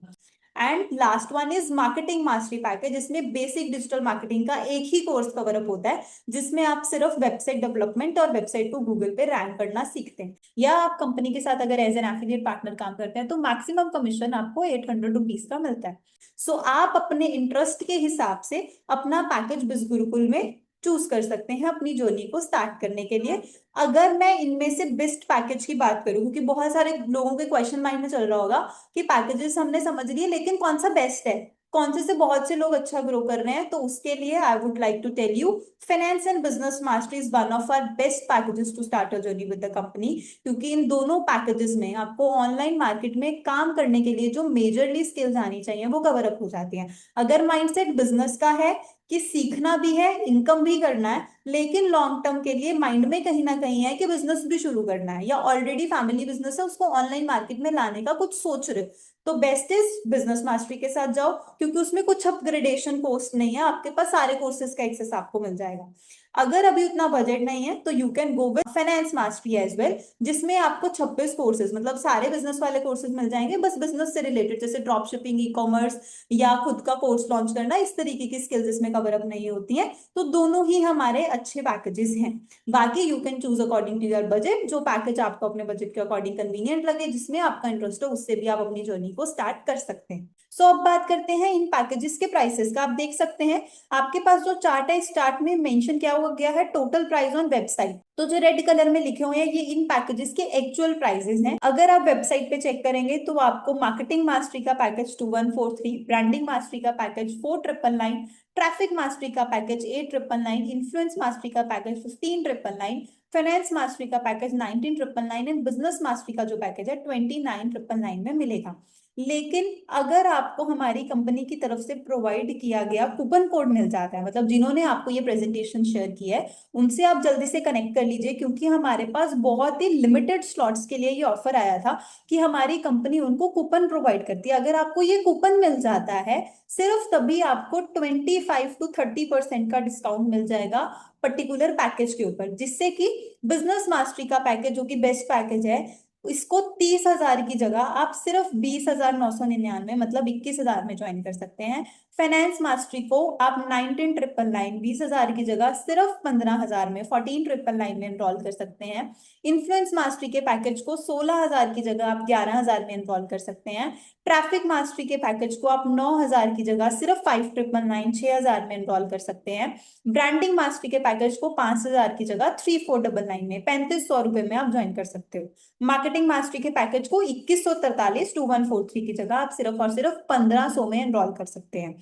And last one is marketing mastery package, जिसमें बेसिक डिजिटल मार्केटिंग का एक ही कोर्स कवर अप होता है, जिसमें आप सिर्फ वेबसाइट डेवलपमेंट और वेबसाइट को गूगल पे रैंक करना सीखते हैं। या आप कंपनी के साथ अगर एज एन एफिलिएट पार्टनर काम करते हैं तो मैक्सिमम कमीशन आपको 800 रुपीज का मिलता है। सो आप अपने इंटरेस्ट के हिसाब से अपना पैकेज बिज गुरुकुल में चूज कर सकते हैं अपनी जर्नी को स्टार्ट करने के लिए। अगर मैं इनमें से बेस्ट पैकेज की बात करूं, क्योंकि बहुत सारे लोगों के क्वेश्चन माइंड में चल रहा होगा कि पैकेजेस हमने समझ लिए लेकिन कौन सा बेस्ट है, कौन से बहुत से लोग अच्छा ग्रो कर रहे हैं, तो उसके लिए I would like to tell you, finance and business mastery is one of our best packages to start a journey with the company. क्योंकि इन दोनों पैकेजेस में आपको ऑनलाइन मार्केट में काम करने के लिए जो मेजरली स्किल्स आनी चाहिए वो कवर अप हो जाती हैं। अगर माइंडसेट बिजनेस का है, कि सीखना भी है, इनकम भी करना है, लेकिन लॉन्ग टर्म के लिए माइंड में कहीं ना कहीं है कि बिजनेस भी शुरू करना है, या ऑलरेडी फैमिली बिजनेस है उसको ऑनलाइन मार्केट में लाने का कुछ सोच रहे हो, तो बेस्ट इज बिजनेस मास्टरी के साथ जाओ, क्योंकि उसमें कुछ अपग्रेडेशन कोर्स नहीं है, आपके पास सारे कोर्सेज का एक्सेस आपको मिल जाएगा। अगर अभी उतना बजट नहीं है तो you can go with finance mastery as well, जिसमें आपको 26 कोर्सेज, मतलब सारे बिजनेस वाले कोर्सेज मिल जाएंगे, बस बिजनेस से रिलेटेड, जैसे ड्रॉप शिपिंग, ई कॉमर्स, या खुद का कोर्स लॉन्च करना, इस तरीके की स्किल्स इसमें कवर अप नहीं होती हैं। तो दोनों ही हमारे अच्छे पैकेजेस हैं। बाकी you can choose according to your budget, जो पैकेज आपको अपने बजट के अकॉर्डिंग कन्वीनियंट लगे, जिसमें आपका इंटरेस्ट हो, उससे भी आप अपनी जर्नी को स्टार्ट कर सकते हैं। सो अब बात करते हैं इन पैकेजेस के प्राइसेस का। आप देख सकते हैं आपके पास जो चार्ट है, स्टार्ट में मेंशन क्या हुआ गया है, टोटल प्राइस ऑन वेबसाइट। तो जो रेड कलर में लिखे हुए हैं ये इन पैकेजेस के एक्चुअल प्राइसेस हैं। अगर आप वेबसाइट पे चेक करेंगे तो आपको मार्केटिंग मास्टरी का पैकेज 2143, ब्रांडिंग मास्टरी का पैकेज 4999, ट्रैफिक मास्टरी का पैकेज 8999, इन्फ्लुएंस मास्टरी का पैकेज 15999, फाइनेंस मास्टरी का पैकेज 19999 एंड बिजनेस मास्टरी का जो पैकेज है 29999 में मिलेगा। लेकिन अगर आपको हमारी कंपनी की तरफ से प्रोवाइड किया गया कूपन कोड मिल जाता है, मतलब जिन्होंने आपको ये प्रेजेंटेशन शेयर किया है उनसे आप जल्दी से कनेक्ट कर लीजिए, क्योंकि हमारे पास बहुत ही लिमिटेड स्लॉट्स के लिए ये ऑफर आया था कि हमारी कंपनी उनको कूपन प्रोवाइड करती है। अगर आपको ये कूपन मिल जाता है, सिर्फ तभी आपको 25 to 30% का डिस्काउंट मिल जाएगा पर्टिकुलर पैकेज के ऊपर, जिससे कि बिजनेस मास्टरी का पैकेज जो कि बेस्ट पैकेज है, इसको 30,000 की जगह आप सिर्फ 20,999, मतलब 21,000 में ज्वाइन कर सकते हैं। फाइनेंस मास्टरी को आप 19,999, 20,000 की जगह सिर्फ 15,000 में, 14,999 में एनरोल कर सकते हैं। इन्फ्लुएंस मास्टरी के पैकेज को 16,000 की जगह आप 11,000 में एनरोल कर सकते हैं। ट्रैफिक मास्टरी के पैकेज को आप 9,000 की जगह सिर्फ 5,999, 6,000 में एनरोल कर सकते हैं। ब्रांडिंग मास्टरी के पैकेज को 5,000 की जगह 3,499 में, 3,500 रुपए में आप ज्वाइन कर सकते हो। मार्केटिंग मास्टरी के पैकेज को 2143, 2143 की जगह आप सिर्फ और सिर्फ 1,500 में एनरोल कर सकते हैं।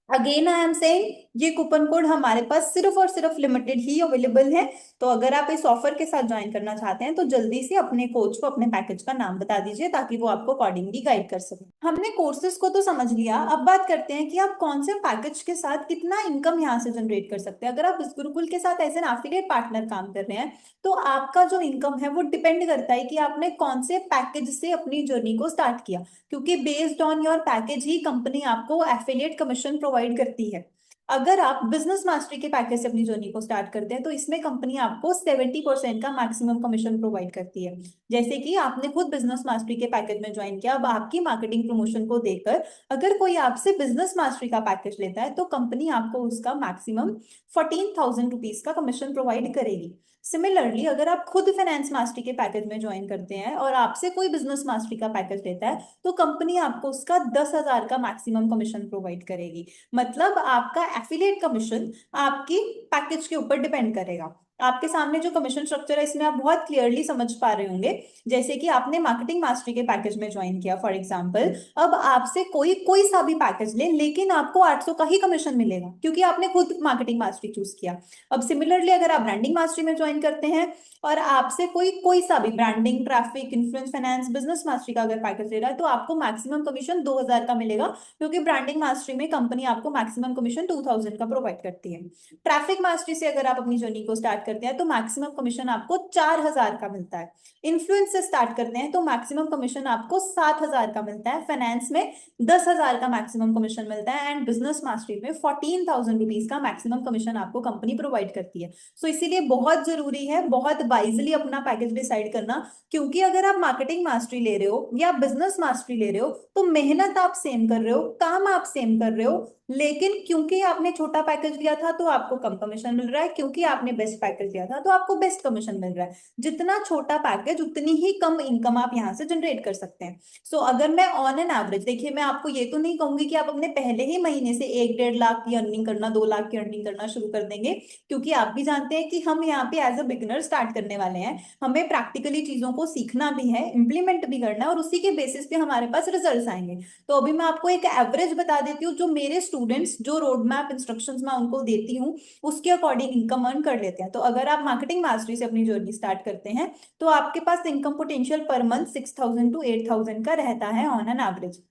अगेन आई एम सेइंग ये कूपन कोड हमारे पास सिर्फ और सिर्फ लिमिटेड ही अवेलेबल है। तो अगर आप इस ऑफर के साथ ज्वाइन करना चाहते हैं तो जल्दी से अपने कोच को अपने पैकेज का नाम बता दीजिए, ताकि वो आपको अकॉर्डिंगली गाइड कर सके। हमने कोर्सेज को तो समझ लिया, अब बात करते हैं कि आप कौन से पैकेज के साथ कितना इनकम यहाँ से जनरेट कर सकते हैं। अगर आप इस गुरुकुल के साथ एज एन एफिलिएट पार्टनर काम कर रहे हैं तो आपका जो इनकम है वो डिपेंड करता है कि आपने कौन से पैकेज से अपनी जर्नी को स्टार्ट किया, क्योंकि based on your package he company आपको एफिलिएट कमीशन प्रोवाइड करती है। अगर आप बिजनेस मास्टरी के पैकेज से अपनी जर्नी को स्टार्ट करते हैं तो इसमें कंपनी आपको 70% का मैक्सिमम कमीशन प्रोवाइड करती है। जैसे कि आपने खुद बिजनेस मास्टरी के पैकेज में ज्वाइन किया, अब आपकी मार्केटिंग प्रमोशन को देखकर अगर कोई आपसे बिजनेस मास्टरी का पैकेज लेता है तो कंपनी आपको उसका मैक्सिमम 14,000 रुपीज का कमीशन प्रोवाइड करेगी। सिमिलरली अगर आप खुद फाइनेंस मास्टरी के पैकेज में ज्वाइन करते हैं और आपसे कोई बिजनेस मास्टरी का पैकेज लेता है तो कंपनी आपको उसका 10,000 का मैक्सिमम कमीशन प्रोवाइड करेगी। मतलब आपका एफिलिएट कमीशन आपकी पैकेज के ऊपर डिपेंड करेगा। आपके सामने जो कमीशन स्ट्रक्चर है इसमें आप बहुत क्लियरली समझ पा रहे होंगे। जैसे कि आपने मार्केटिंग मास्टरी के पैकेज में ज्वाइन किया फॉर एग्जांपल, अब आपसे कोई कोई सा भी पैकेज ले, लेकिन आपको 800 का ही कमीशन मिलेगा क्योंकि आपने खुद मार्केटिंग मास्टरी चूज किया। अब सिमिलरली अगर आप ब्रांडिंग मास्टरी में ज्वाइन करते हैं और आपसे कोई कोई सा भी branding, traffic, influence, finance, business mastery का अगर पैकेज ले रहा है तो आपको मैक्सिमम कमीशन 2,000 का मिलेगा, क्योंकि ब्रांडिंग मास्टरी में कंपनी आपको मैक्सिमम कमीशन 2,000 का प्रोवाइड करती है। ट्रैफिक मास्टरी से अगर आप अपनी जर्नी को स्टार्ट करते हैं तो मैक्सिमम कमीशन आपको 4,000 का मिलता है। इन्फ्लुएंस से स्टार्ट करते हैं तो मैक्सिमम कमीशन आपको 7,000 का मिलता है। फाइनेंस में 10,000 का मैक्सिमम कमीशन मिलता है एंड बिजनेस मास्टरी में 14,000 रुपीज का मैक्सिमम कमीशन आपको कंपनी प्रोवाइड करती है। सो इसीलिए बहुत जरूरी है बहुत वाइजली अपना पैकेज डिसाइड करना, क्योंकि अगर आप मार्केटिंग मास्टरी ले रहे हो या बिजनेस मास्टरी ले रहे हो तो मेहनत आप सेम कर रहे हो, काम आप सेम कर रहे हो, लेकिन क्योंकि आपने छोटा पैकेज लिया था तो आपको कम कमीशन मिल रहा है, क्योंकि आपने बेस्ट पैकेज लिया था तो आपको बेस्ट कमीशन मिल रहा है। जितना छोटा पैकेज उतनी ही कम इनकम आप यहाँ से जनरेट कर सकते हैं। सो अगर मैं ऑन एन एवरेज, देखिए मैं आपको ये तो नहीं कहूंगी कि आप अपने पहले ही महीने से 1-1.5 लाख की अर्निंग करना, 2 लाख की अर्निंग करना शुरू कर देंगे, क्योंकि आप भी जानते हैं कि हम यहाँ पे एज अ बिगिनर स्टार्ट करने वाले हैं। हमें प्रैक्टिकली चीजों को सीखना भी है, इंप्लीमेंट भी करना है और उसी के बेसिस पे हमारे पास रिजल्ट्स आएंगे। तो अभी मैं आपको एक एवरेज बता देती हूँ, जो मेरे स्टूडेंट्स जो रोड मैप इंस्ट्रक्शंस मैं उनको देती हूँ उसके अकॉर्डिंग इनकम अर्न कर लेते हैं। तो अगर आप मार्केटिंग मास्टरी से अपनी जर्नी स्टार्ट करते हैं तो आपके पास income potential per month 6,000 to 8,000 का रहता है on an average.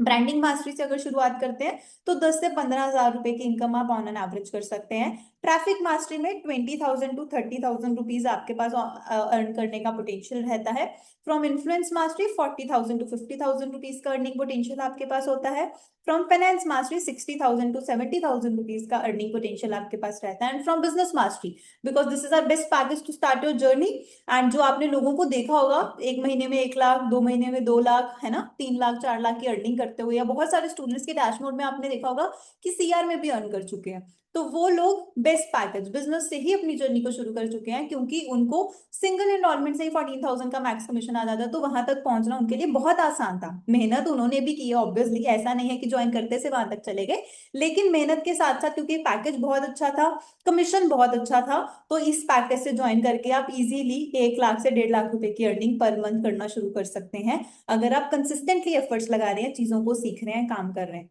Branding mastery से अगर शुरुआत करते हैं तो 10 से 15 हजार रुपए की इनकम आप ऑन एन एवरेज कर सकते हैं। ट्रैफिक मास्टरी में 20,000 to 30,000 रुपीज आपके पास अर्न करने का पोटेंशियल रहता है। From influence mastery 40,000 to 50,000 rupees का अर्निंग पोटेंशियल आपके पास होता है। From finance mastery 60,000 to 70,000 rupees का अर्निंग पोटेंशियल आपके पास रहता है। And from business mastery, because this is our best package to start your journey. And जो आपने लोगों को देखा होगा 1 महीने में 1 लाख, 2 महीने में 2 लाख, है ना, 3 लाख 4 लाख की अर्निंग करते हुए, या बहुत सारे स्टूडेंट्स के डैशबोर्ड में आपने देखा होगा कि सीआर में भी अर्न कर चुके हैं। तो वो लोग बेस्ट पैकेज बिजनेस से ही अपनी जर्नी को शुरू कर चुके हैं, क्योंकि उनको सिंगल एनरोलमेंट से ही 14,000 का मैक्स कमीशन आ जाता है। तो वहां तक पहुंचना उनके लिए बहुत आसान था। मेहनत उन्होंने भी की है ऑब्वियसली, ऐसा नहीं है कि ज्वाइन करते से वहां तक चले गए, लेकिन मेहनत के साथ साथ क्योंकि पैकेज बहुत अच्छा था, कमीशन बहुत अच्छा था, तो इस पैकेज से ज्वाइन करके आप इजीली 1 लाख से 1.5 लाख रुपए की अर्निंग पर मंथ करना शुरू कर सकते हैं, अगर आप कंसिस्टेंटली एफर्ट्स लगा रहे हैं, चीजों को सीख रहे हैं, काम कर रहे हैं।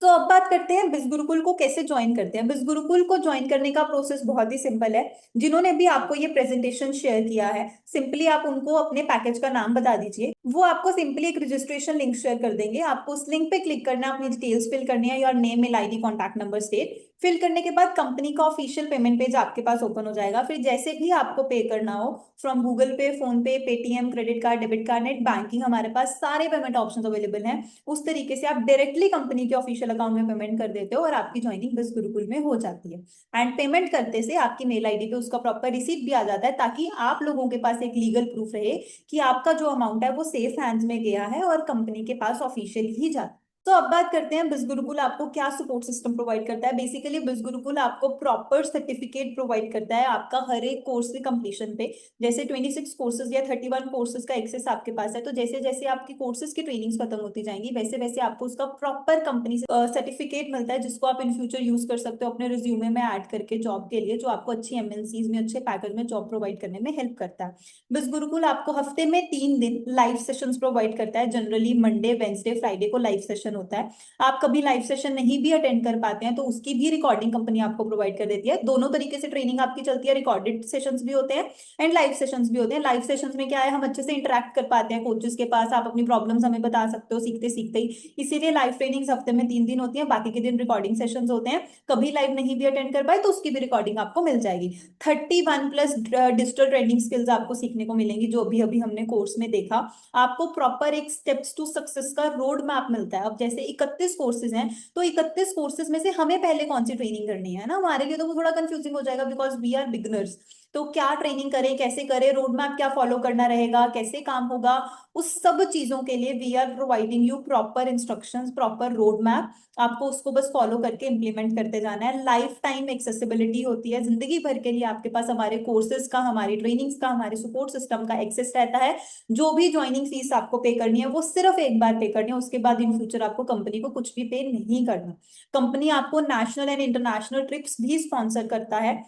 तो अब बात करते हैं बिज गुरुकुल को कैसे ज्वाइन करते हैं। बिज गुरुकुल को ज्वाइन करने का प्रोसेस बहुत ही सिंपल है। जिन्होंने भी आपको ये प्रेजेंटेशन शेयर किया है, सिंपली आप उनको अपने पैकेज का नाम बता दीजिए, वो आपको सिंपली एक रजिस्ट्रेशन लिंक शेयर कर देंगे। आपको उस लिंक पे क्लिक करना है, अपनी डिटेल्स फिल करनी है, your name, mail ID, contact number, state. Fill करने के बाद कंपनी का ऑफिशियल पेमेंट पेज आपके पास ओपन हो जाएगा। फिर जैसे भी आपको पे करना हो, फ्रॉम गूगल पे, फोन पे, Paytm, credit card, debit card, net banking, हमारे पास सारे पेमेंट ऑप्शन अवेलेबल हैं। उस तरीके से आप डायरेक्टली कंपनी के ऑफिशियल अकाउंट में पेमेंट कर देते हो और आपकी ज्वाइनिंग बिज गुरुकुल में हो जाती है। एंड पेमेंट करते से आपकी मेल आईडी पे उसका प्रॉपर रिसीट भी आ जाता है, ताकि आप लोगों के पास एक लीगल प्रूफ रहे कि आपका जो अमाउंट है वो सेफ हैंड्स में गया है और कंपनी के पास ऑफिशियली ही जाता है। तो अब बात करते हैं बिज गुरुकुल आपको क्या सपोर्ट सिस्टम प्रोवाइड करता है। बेसिकली बिज गुरुकुल आपको प्रॉपर सर्टिफिकेट प्रोवाइड करता है आपका हर एक कोर्स के कंप्लीशन पे। जैसे 26 कोर्सेज या 31 कोर्सेज का एक्सेस आपके पास है, तो जैसे जैसे आपकी कोर्सेज की ट्रेनिंग्स खत्म होती जाएंगी, वैसे वैसे आपको उसका प्रॉपर कंपनी से सर्टिफिकेट मिलता है, जिसको आप इन फ्यूचर यूज कर सकते हो अपने रिज्यूमे में ऐड करके जॉब के लिए, जो आपको अच्छी एमएनसीज में अच्छे पैकेज में जॉब प्रोवाइड करने में हेल्प करता है। बिज गुरुकुल आपको हफ्ते में 3 दिन लाइव सेशंस प्रोवाइड करता है। जनरली मंडे, वेंसडे, फ्राइडे को लाइव सेशन होता है। आप कभी लाइव सेशन नहीं भी अटेंड कर पाते हैं तो उसकी भी रिकॉर्डिंग कंपनी आपको प्रोवाइड कर देती है। दोनों तरीके से ट्रेनिंग आपकी चलती है, रिकॉर्डेड सेशंस भी होते हैं एंड लाइव सेशंस भी होते हैं। लाइव सेशंस में क्या है, हम अच्छे से इंटरेक्ट कर पाते हैं कोचेस के पास, आप अपनी प्रॉब्लम्स हमें बता सकते हो सीखते सीखते ही। इसीलिए लाइव ट्रेनिंग्स हफ्ते में 3 दिन होती है, बाकी के दिन रिकॉर्डिंग सेशंस होते हैं। कभी लाइव नहीं भी अटेंड कर पाए तो उसकी भी रिकॉर्डिंग आपको मिल जाएगी। 31+ डिजिटल ट्रेडिंग स्किल्स आपको सीखने को मिलेंगी, जो भी अभी हमने कोर्स में देखा। आपको प्रॉपर एक स्टेप्स टू सक्सेस का रोड मैप मिलता है। अब जैसे 31 कोर्सेज हैं, तो 31 कोर्सेज में से हमें पहले कौन सी ट्रेनिंग करनी है ना, हमारे लिए तो वो थोड़ा कंफ्यूजिंग हो जाएगा, बिकॉज वी आर बिगनर्स। तो क्या ट्रेनिंग करें, कैसे करें, रोड मैप क्या फॉलो करना रहेगा, कैसे काम होगा, उस सब चीजों के लिए we are providing you proper instructions, proper road map. आपको उसको बस फॉलो करके इंप्लीमेंट करते जाना है। लाइफ टाइम एक्सेसिबिलिटी होती है, जिंदगी भर के लिए आपके पास हमारे कोर्सेज का, हमारी ट्रेनिंग्स का, हमारे सपोर्ट सिस्टम का एक्सेस रहता है। जो भी ज्वाइनिंग फीस आपको पे करनी है वो सिर्फ एक बार पे करनी है, उसके बाद इन फ्यूचर आपको कंपनी को कुछ भी पे नहीं करना। कंपनी आपको नेशनल एंड इंटरनेशनल ट्रिप्स भी स्पॉन्सर करता है।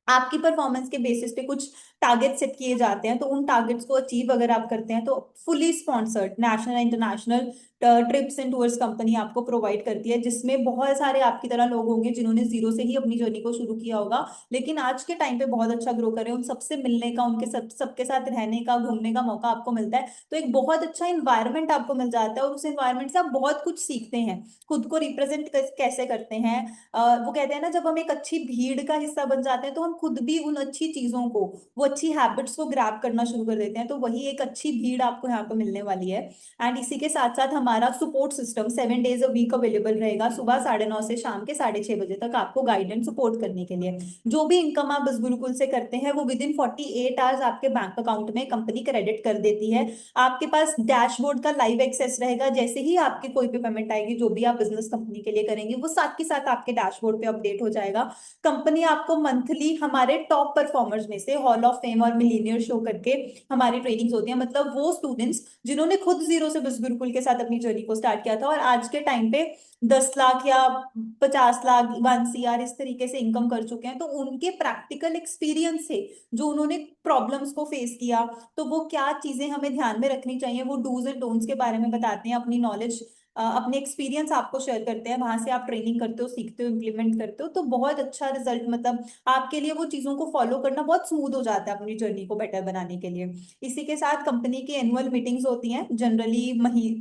आपकी परफॉर्मेंस के बेसिस पे कुछ टारगेट सेट किए जाते हैं, तो उन टारगेट्स को अचीव अगर आप करते हैं तो fully sponsored national international trips and tours company आपको प्रोवाइड करती है, जिसमें बहुत सारे आपकी तरह लोग होंगे जिन्होंने जीरो से ही अपनी जर्नी को शुरू किया होगा, लेकिन आज के टाइम पे बहुत अच्छा ग्रो करे, उन सबसे मिलने का, उनके सबके साथ रहने का, घूमने का मौका आपको मिलता है। तो एक बहुत अच्छा इन्वायरमेंट आपको मिल जाता है और उस इन्वायरमेंट से आप बहुत कुछ सीखते हैं। खुद को रिप्रेजेंट कैसे करते हैं, वो कहते हैं ना, जब हम एक अच्छी भीड़ का हिस्सा बन जाते हैं तो हम खुद भी उन अच्छी चीजों को, वो अच्छी हैबिट्स को ग्रैब करना शुरू कर देते हैं। तो वही एक अच्छी भीड़ आपको यहाँ पे मिलने वाली है। एंड इसी के साथ साथ हमारा support system 7 days a week available रहेगा, सुबह 9:30 से शाम के 6:30 बजे तक आपको गाइड एंड सपोर्ट करने के लिए। जो भी इनकम आप बस गुरुकुल से करते हैं वो विद इन 48 आवर्स आपके बैंक अकाउंट में कंपनी क्रेडिट कर देती है। आपके पास डैशबोर्ड का लाइव एक्सेस रहेगा, जैसे ही आपकी कोई भी पेमेंट आएगी जो भी आप बिजनेस कंपनी के लिए करेंगे वो साथ के साथ आपके डैशबोर्ड पे अपडेट हो जाएगा। कंपनी आपको मंथली हमारे टॉप परफॉर्मर्स में से हॉल ऑफ फेम और मिलीनियर शो करके हमारी ट्रेनिंग्स होती है, मतलब वो स्टूडेंट्स जिन्होंने खुद जीरो से बिज गुरुकुल के साथ अपनी जर्नी को स्टार्ट किया था और आज के टाइम पे 10 लाख या 50 लाख, 1 CR इस तरीके से इनकम कर चुके हैं। तो उनके प्रैक्टिकल एक्सपीरियंस से, जो उन्होंने प्रॉब्लम्स को फेस किया, तो वो क्या चीजें हमें ध्यान में रखनी चाहिए, वो डूज एंड डोंट्स के बारे में बताते हैं, अपनी नॉलेज अपने एक्सपीरियंस आपको शेयर करते हैं, वहां से आप ट्रेनिंग करते हो, सीखते हो, इम्प्लीमेंट करते हो, तो बहुत अच्छा रिजल्ट, मतलब आपके लिए वो चीजों को फॉलो करना बहुत स्मूथ हो जाता है अपनी जर्नी को बेटर बनाने के लिए। इसी के साथ कंपनी की एनुअल मीटिंग्स होती हैं जनरली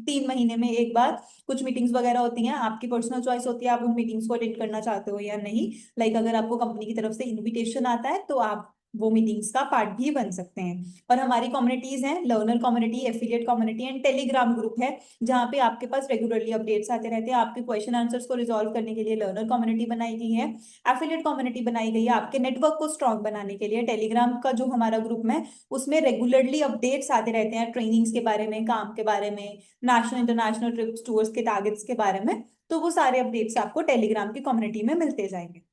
3 महीने में एक बार। कुछ मीटिंग्स वगैरह होती हैं, आपकी पर्सनल चॉइस होती है आप उन मीटिंग्स को अटेंड करना चाहते हो या नहीं। लाइक अगर आपको कंपनी की तरफ से इनविटेशन आता है तो आप वो मीटिंग्स का पार्ट भी बन सकते हैं। और हमारी कम्युनिटीज हैं, learner community, affiliate community and Telegram group है, जहाँ पे आपके पास रेगुलरली अपडेट्स आते रहते हैं। आपके क्वेश्चन आंसर्स को रिजॉल्व करने के लिए लर्नर कम्युनिटी बनाई गई है, एफिलिएट कम्युनिटी बनाई गई है आपके नेटवर्क को स्ट्रॉन्ग बनाने के लिए। टेलीग्राम का जो हमारा ग्रुप है उसमें रेगुलरली अपडेट्स आते रहते हैं, ट्रेनिंग्स के बारे में, काम के बारे में, नेशनल इंटरनेशनल ट्रिप्स टूर्स के टारगेट्स के बारे में। तो वो सारे अपडेट्स आपको टेलीग्राम की कम्युनिटी में मिलते जाएंगे।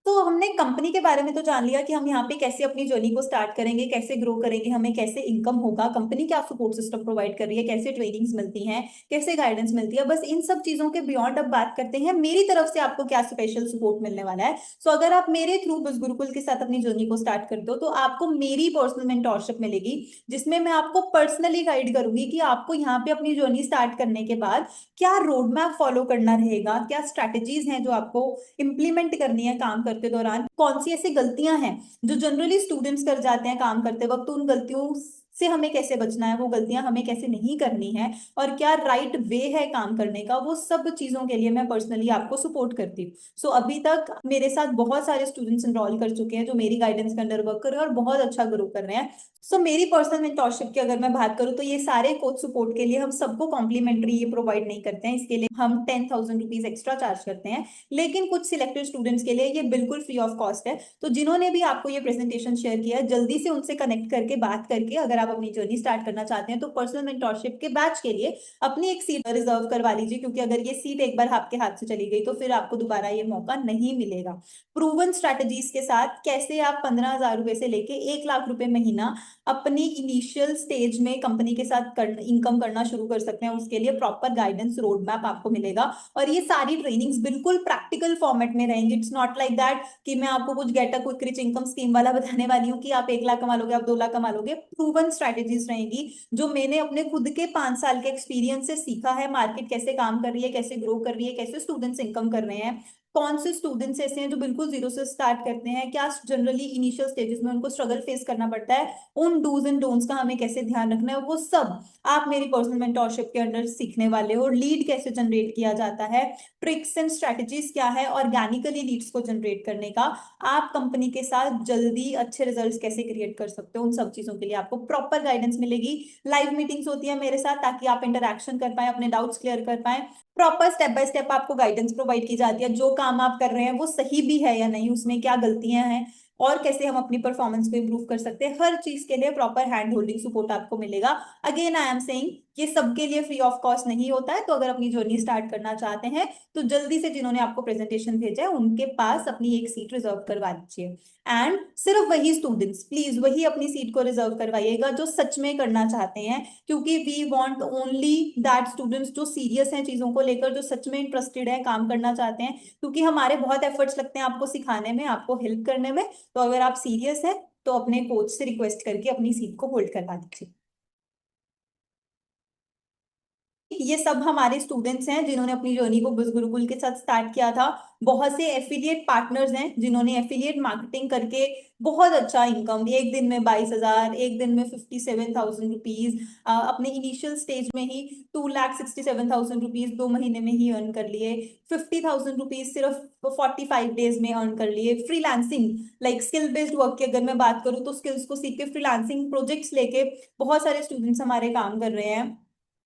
तो हमने कंपनी के बारे में तो जान लिया कि हम यहाँ पे कैसे अपनी जर्नी को स्टार्ट करेंगे, कैसे ग्रो करेंगे, हमें कैसे इनकम होगा, कंपनी क्या सपोर्ट सिस्टम प्रोवाइड कर रही है, कैसे ट्रेनिंग्स मिलती हैं, कैसे गाइडेंस मिलती है। बस इन सब चीजों के बियॉन्ड अब बात करते हैं मेरी तरफ से आपको क्या स्पेशल सपोर्ट मिलने वाला है। सो अगर आप मेरे थ्रू बस गुरुकुल के साथ अपनी जर्नी को स्टार्ट करते हो तो आपको मेरी पर्सनल मेंटोरशिप मिलेगी, जिसमें मैं आपको पर्सनली गाइड करूंगी कि आपको यहाँ पे अपनी जर्नी स्टार्ट करने के बाद क्या रोड मैप फॉलो करना रहेगा, क्या स्ट्रैटेजीज हैं जो आपको इंप्लीमेंट करनी है काम करते दौरान, कौन सी ऐसी गलतियां हैं जो जनरली स्टूडेंट्स कर जाते हैं काम करते वक्त, तो उन गलतियों से हमें कैसे बचना है, वो गलतियां हमें कैसे नहीं करनी है, और क्या राइट वे है काम करने का, वो सब चीजों के लिए मैं पर्सनली आपको सपोर्ट करती हूँ। सो अभी तक मेरे साथ बहुत सारे स्टूडेंट्स एनरोल कर चुके हैं जो मेरी गाइडेंस के अंडर वर्क कर रहे हैं और बहुत अच्छा ग्रो कर रहे हैं। सो मेरी पर्सनल मेंटोरशिप की अगर मैं बात करूँ तो ये सारे कोच सपोर्ट के लिए हम सबको कॉम्प्लीमेंट्री ये प्रोवाइड नहीं करते हैं, इसके लिए हम 10,000 रुपीज एक्स्ट्रा चार्ज करते हैं। लेकिन कुछ सिलेक्टेड स्टूडेंट्स के लिए ये बिल्कुल फ्री ऑफ कॉस्ट है। तो जिन्होंने भी आपको ये प्रेजेंटेशन शेयर किया है, जल्दी से उनसे कनेक्ट करके बात करके अगर आप अपनी जर्नी स्टार्ट करना चाहते हैं तो पर्सनल मेंटोरशिप के बैच के लिए अपनी एक सीट रिजर्व करवा लीजिए, क्योंकि अगर ये सीट एक बार आपके हाथ से चली गई तो फिर आपको दोबारा ये मौका नहीं मिलेगा। प्रूवन स्ट्रैटेजीज के साथ कैसे आप 15,000 रुपए से लेके 1 लाख रुपए महीना अपनी इनिशियल स्टेज में कंपनी के साथ इनकम करना शुरू कर सकते हैं, उसके लिए प्रॉपर गाइडेंस रोड मैप आपको मिलेगा। और ये सारी ट्रेनिंग्स बिल्कुल प्रैक्टिकल फॉर्मेट में रहेंगी। इट्स नॉट लाइक दैट कि मैं आपको कुछ get a quick rich income scheme वाला बताने वाली हूँ कि आप 1 लाख कमा लोगे, आप 2 लाख कमा लोगे। प्रूवन स्ट्रैटेजीज रहेंगी जो मैंने अपने खुद के 5 साल के एक्सपीरियंस से सीखा है, मार्केट कैसे काम कर रही है, कैसे ग्रो कर रही है, कैसे स्टूडेंट्स इनकम कर रहे हैं, कौन से स्टूडेंट्स ऐसे हैं जो बिल्कुल जीरो से स्टार्ट करते हैं, क्या जनरली इनिशियल स्टेजेस में उनको स्ट्रगल फेस करना पड़ता है, उन डूज एंड डोंट्स का हमें कैसे ध्यान रखना है, वो सब आप मेरी पर्सनल मेंटोरशिप के अंडर सीखने वाले हो। लीड कैसे जनरेट किया जाता है, ट्रिक्स एंड स्ट्रैटेजीज क्या है ऑर्गेनिकली लीड्स को जनरेट करने का, आप कंपनी के साथ जल्दी अच्छे रिजल्ट्स कैसे क्रिएट कर सकते हो, उन सब चीजों के लिए आपको प्रॉपर गाइडेंस मिलेगी। लाइव मीटिंग्स होती है मेरे साथ ताकि आप इंटरेक्शन कर पाए, अपने डाउट्स क्लियर कर पाए। प्रॉपर स्टेप बाय स्टेप आपको गाइडेंस प्रोवाइड की जाती है, जो काम आप कर रहे हैं वो सही भी है या नहीं, उसमें क्या गलतियां हैं, और कैसे हम अपनी परफॉर्मेंस को इंप्रूव कर सकते हैं। हर चीज के लिए प्रॉपर हैंड होल्डिंग सपोर्ट आपको मिलेगा। अगेन आई एम सेइंग ये सबके लिए फ्री ऑफ कॉस्ट नहीं होता है, तो अगर अपनी जर्नी स्टार्ट करना चाहते हैं तो जल्दी से जिन्होंने आपको प्रेजेंटेशन भेजा है उनके पास अपनी एक सीट रिजर्व करवा लीजिए। एंड सिर्फ वही स्टूडेंट्स, प्लीज वही अपनी सीट को रिजर्व करवाइएगा जो सच में करना चाहते हैं, क्योंकि we want only that students जो सीरियस हैं चीजों को लेकर, जो सच में इंटरेस्टेड है, काम करना चाहते हैं, क्योंकि हमारे बहुत एफर्ट्स लगते हैं आपको सिखाने में, आपको हेल्प करने में। तो अगर आप सीरियस हैं तो अपने कोच से रिक्वेस्ट करके अपनी सीट को होल्ड करवा दीजिए। ये सब हमारे स्टूडेंट्स हैं जिन्होंने अपनी जर्नी को बिज गुरुकुल के साथ स्टार्ट किया था। बहुत से एफिलिएट पार्टनर्स हैं जिन्होंने एफिलिएट मार्केटिंग करके बहुत अच्छा इनकम, एक दिन में 22,000, एक दिन में 57,000 रुपीज, अपने इनिशियल स्टेज में ही 2,67,000 रुपीज 2 महीने में ही अर्न कर लिए, 50,000 रुपीज सिर्फ 45 डेज में अर्न कर लिए। Freelancing like skill based work की अगर मैं बात करूँ तो स्किल्स को सीख के फ्रीलांसिंग प्रोजेक्ट्स लेके बहुत सारे स्टूडेंट्स हमारे काम कर रहे हैं,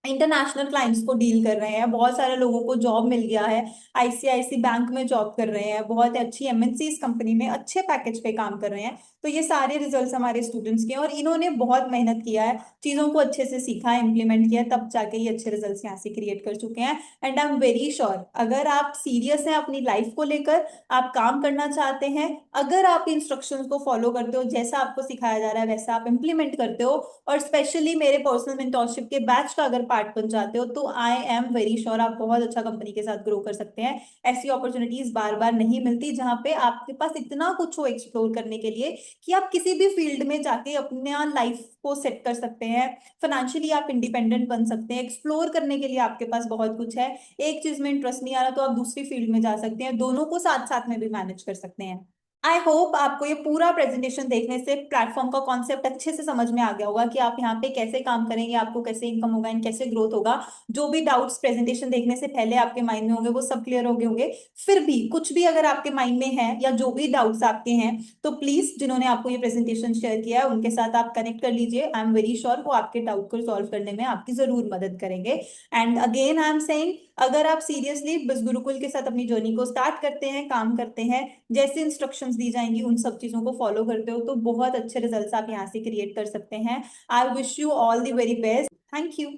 इंटरनेशनल क्लाइंट्स को डील कर रहे हैं, बहुत सारे लोगों को जॉब मिल गया है, आईसीआईसी बैंक में जॉब कर रहे हैं, बहुत अच्छी एमएनसीज कंपनी में अच्छे पैकेज पे काम कर रहे हैं। तो ये सारे रिजल्ट्स हमारे स्टूडेंट्स के हैं और इन्होंने बहुत मेहनत किया है, चीजों को अच्छे से सीखा है, इंप्लीमेंट किया है, तब जाके ये अच्छे रिजल्ट्स यहाँ से क्रिएट कर चुके हैं। And I am very sure अगर आप सीरियस हैं अपनी लाइफ को लेकर, आप काम करना चाहते हैं, अगर आप इंस्ट्रक्शंस को फॉलो करते हो, जैसा आपको सिखाया जा रहा है वैसा आप इंप्लीमेंट करते हो, और स्पेशली मेरे पर्सनल मेंटोरशिप के बैच का अगर पार्ट बन जाते हो तो आई एम वेरी श्योर आप बहुत अच्छा कंपनी के साथ ग्रो कर सकते हैं। ऐसी अपॉर्चुनिटीज बार बार नहीं मिलती जहां पे आपके पास इतना कुछ हो एक्सप्लोर करने के लिए कि आप किसी भी फील्ड में जाके अपना लाइफ को सेट कर सकते हैं। फाइनेंशियली आप इंडिपेंडेंट बन सकते हैं, एक्सप्लोर करने के लिए आपके पास बहुत कुछ है। एक चीज में इंटरेस्ट नहीं आ रहा तो आप दूसरी फील्ड में जा सकते हैं, दोनों को साथ साथ में भी मैनेज कर सकते हैं। आई होप आपको ये पूरा प्रेजेंटेशन देखने से प्लेटफॉर्म का कॉन्सेप्ट अच्छे से समझ में आ गया होगा कि आप यहाँ पे कैसे काम करेंगे, आपको कैसे इनकम होगा एंड कैसे ग्रोथ होगा। जो भी डाउट्स प्रेजेंटेशन देखने से पहले आपके माइंड में होंगे वो सब क्लियर हो गए होंगे। फिर भी कुछ भी अगर आपके माइंड में है या जो भी डाउट्स आपके हैं तो प्लीज जिन्होंने आपको ये प्रेजेंटेशन शेयर किया है उनके साथ आप कनेक्ट कर लीजिए। आई एम वेरी श्योर वो आपके डाउट को सॉल्व करने में आपकी जरूर मदद करेंगे। And again I am saying, अगर आप सीरियसली बिज गुरुकुल के साथ अपनी जर्नी को स्टार्ट करते हैं, काम करते हैं, जैसे इंस्ट्रक्शंस दी जाएंगी उन सब चीजों को फॉलो करते हो तो बहुत अच्छे रिजल्ट्स आप यहाँ से क्रिएट कर सकते हैं। I wish you all the very best. Thank you.